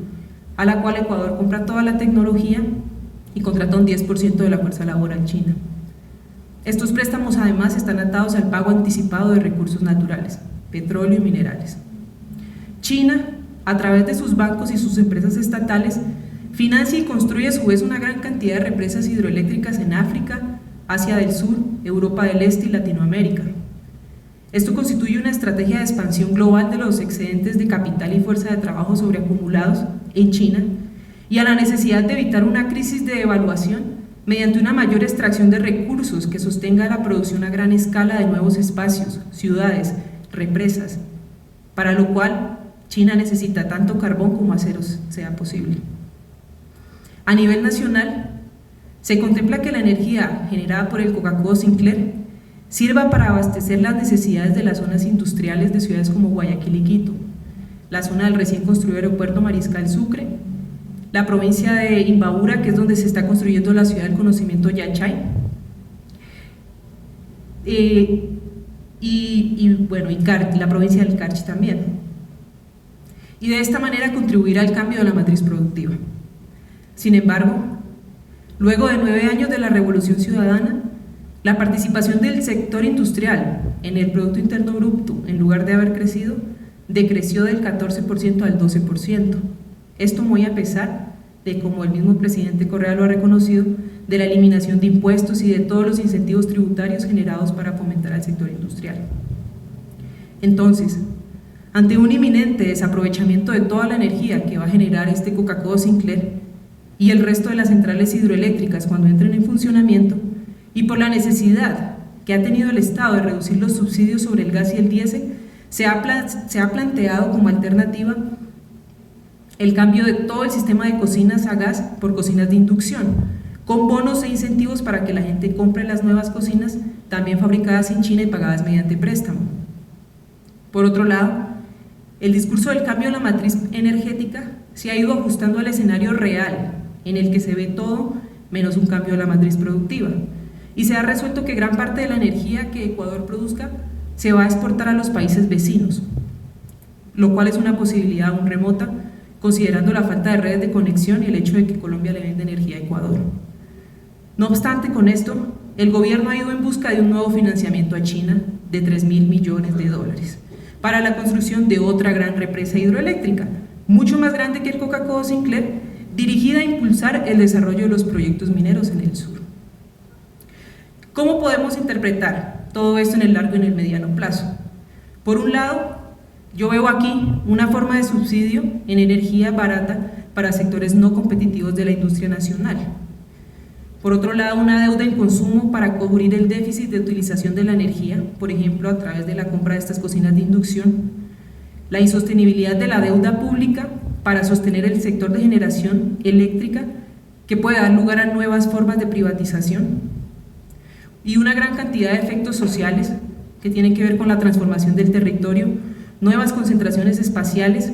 a la cual Ecuador compra toda la tecnología y contrata un 10% de la fuerza laboral china. Estos préstamos además están atados al pago anticipado de recursos naturales, petróleo y minerales. China, a través de sus bancos y sus empresas estatales, financia y construye a su vez una gran cantidad de represas hidroeléctricas en África, Asia del Sur, Europa del Este y Latinoamérica. Esto constituye una estrategia de expansión global de los excedentes de capital y fuerza de trabajo sobreacumulados en China y a la necesidad de evitar una crisis de devaluación mediante una mayor extracción de recursos que sostenga la producción a gran escala de nuevos espacios, ciudades, represas, para lo cual China necesita tanto carbón como aceros sea posible. A nivel nacional, se contempla que la energía generada por el Coca-Cola Sinclair sirva para abastecer las necesidades de las zonas industriales de ciudades como Guayaquil y Quito, la zona del recién construido aeropuerto Mariscal Sucre, la provincia de Imbabura, que es donde se está construyendo la ciudad del conocimiento Yachay, y la provincia del Carchi también. Y de esta manera contribuirá al cambio de la matriz productiva. Sin embargo, luego de 9 años de la Revolución Ciudadana, la participación del sector industrial en el Producto Interno Bruto, en lugar de haber crecido, decreció del 14% al 12%. Esto muy a pesar de, como el mismo presidente Correa lo ha reconocido, de la eliminación de impuestos y de todos los incentivos tributarios generados para fomentar al sector industrial. Entonces, ante un inminente desaprovechamiento de toda la energía que va a generar este Coca-Cola Sinclair y el resto de las centrales hidroeléctricas cuando entren en funcionamiento, y por la necesidad que ha tenido el Estado de reducir los subsidios sobre el gas y el diésel, se ha planteado como alternativa el cambio de todo el sistema de cocinas a gas por cocinas de inducción, con bonos e incentivos para que la gente compre las nuevas cocinas, también fabricadas en China y pagadas mediante préstamo. Por otro lado, el discurso del cambio de la matriz energética se ha ido ajustando al escenario real, en el que se ve todo menos un cambio de la matriz productiva. Y se ha resuelto que gran parte de la energía que Ecuador produzca se va a exportar a los países vecinos, lo cual es una posibilidad aún remota, considerando la falta de redes de conexión y el hecho de que Colombia le vende energía a Ecuador. No obstante, con esto, el gobierno ha ido en busca de un nuevo financiamiento a China de 3.000 millones de dólares para la construcción de otra gran represa hidroeléctrica, mucho más grande que el Coca-Cola Sinclair, dirigida a impulsar el desarrollo de los proyectos mineros en el sur. ¿Cómo podemos interpretar todo esto en el largo y en el mediano plazo? Por un lado, yo veo aquí una forma de subsidio en energía barata para sectores no competitivos de la industria nacional. Por otro lado, una deuda en consumo para cubrir el déficit de utilización de la energía, por ejemplo, a través de la compra de estas cocinas de inducción. La insostenibilidad de la deuda pública para sostener el sector de generación eléctrica, que puede dar lugar a nuevas formas de privatización. Y una gran cantidad de efectos sociales que tienen que ver con la transformación del territorio, nuevas concentraciones espaciales,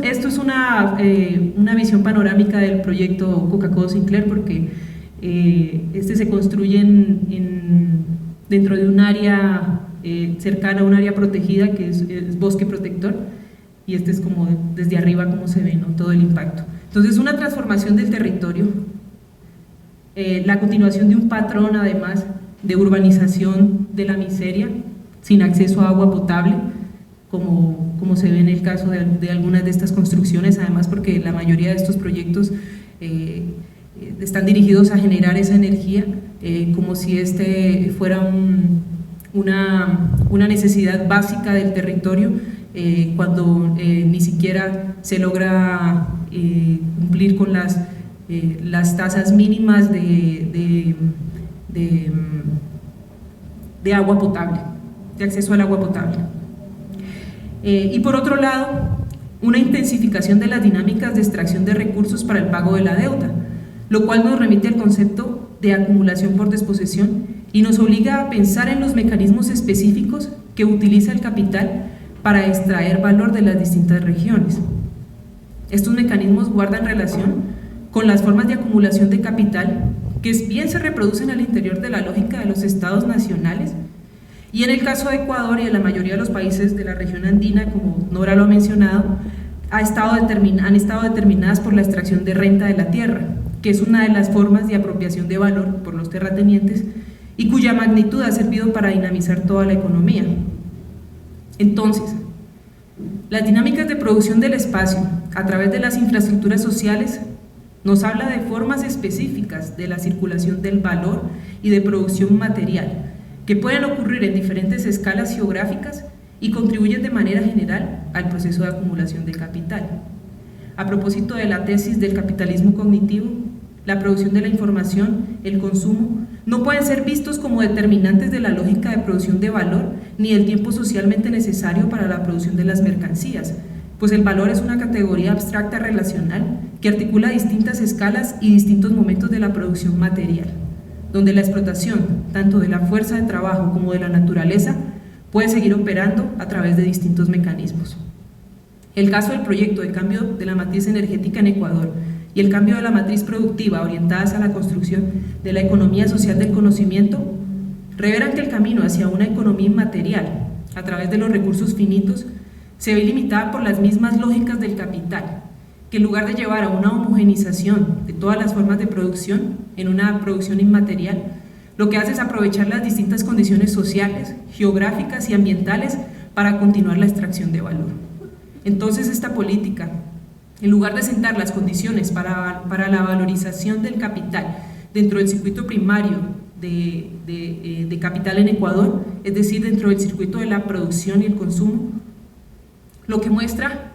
esto es una visión panorámica del proyecto Coca-Cola Sinclair, porque este se construye dentro de un área cercana a un área protegida que es bosque protector, y este es como desde arriba como se ve, ¿no?, todo el impacto. Entonces, una transformación del territorio, la continuación de un patrón además de urbanización de la miseria, sin acceso a agua potable, como se ve en el caso de algunas de estas construcciones, además porque la mayoría de estos proyectos están dirigidos a generar esa energía, como si este fuera una necesidad básica del territorio, cuando ni siquiera se logra cumplir con las tasas mínimas de agua potable, de acceso al agua potable. Y por otro lado, una intensificación de las dinámicas de extracción de recursos para el pago de la deuda, lo cual nos remite al concepto de acumulación por desposesión y nos obliga a pensar en los mecanismos específicos que utiliza el capital para extraer valor de las distintas regiones. Estos mecanismos guardan relación con las formas de acumulación de capital que bien se reproducen al interior de la lógica de los estados nacionales, y en el caso de Ecuador y de la mayoría de los países de la región andina, como Nora lo ha mencionado, han estado determinadas por la extracción de renta de la tierra, que es una de las formas de apropiación de valor por los terratenientes y cuya magnitud ha servido para dinamizar toda la economía. Entonces, las dinámicas de producción del espacio a través de las infraestructuras sociales nos habla de formas específicas de la circulación del valor y de producción material, que pueden ocurrir en diferentes escalas geográficas y contribuyen de manera general al proceso de acumulación de capital. A propósito de la tesis del capitalismo cognitivo, la producción de la información, el consumo, no pueden ser vistos como determinantes de la lógica de producción de valor ni del tiempo socialmente necesario para la producción de las mercancías, pues el valor es una categoría abstracta relacional que articula distintas escalas y distintos momentos de la producción material, donde la explotación, tanto de la fuerza de trabajo como de la naturaleza, puede seguir operando a través de distintos mecanismos. El caso del proyecto de cambio de la matriz energética en Ecuador y el cambio de la matriz productiva orientadas a la construcción de la economía social del conocimiento revelan que el camino hacia una economía inmaterial, a través de los recursos finitos, se ve limitada por las mismas lógicas del capital, que en lugar de llevar a una homogenización de todas las formas de producción en una producción inmaterial, lo que hace es aprovechar las distintas condiciones sociales, geográficas y ambientales para continuar la extracción de valor. Entonces, esta política, en lugar de sentar las condiciones para la valorización del capital dentro del circuito primario de capital en Ecuador, es decir, dentro del circuito de la producción y el consumo, lo que muestra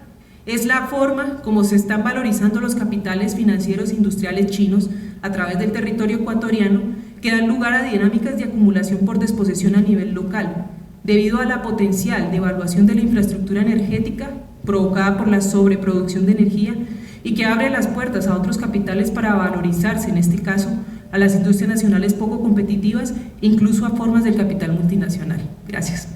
es la forma como se están valorizando los capitales financieros e industriales chinos a través del territorio ecuatoriano, que dan lugar a dinámicas de acumulación por desposesión a nivel local, debido a la potencial devaluación de la infraestructura energética provocada por la sobreproducción de energía y que abre las puertas a otros capitales para valorizarse, en este caso, a las industrias nacionales poco competitivas, incluso a formas del capital multinacional. Gracias.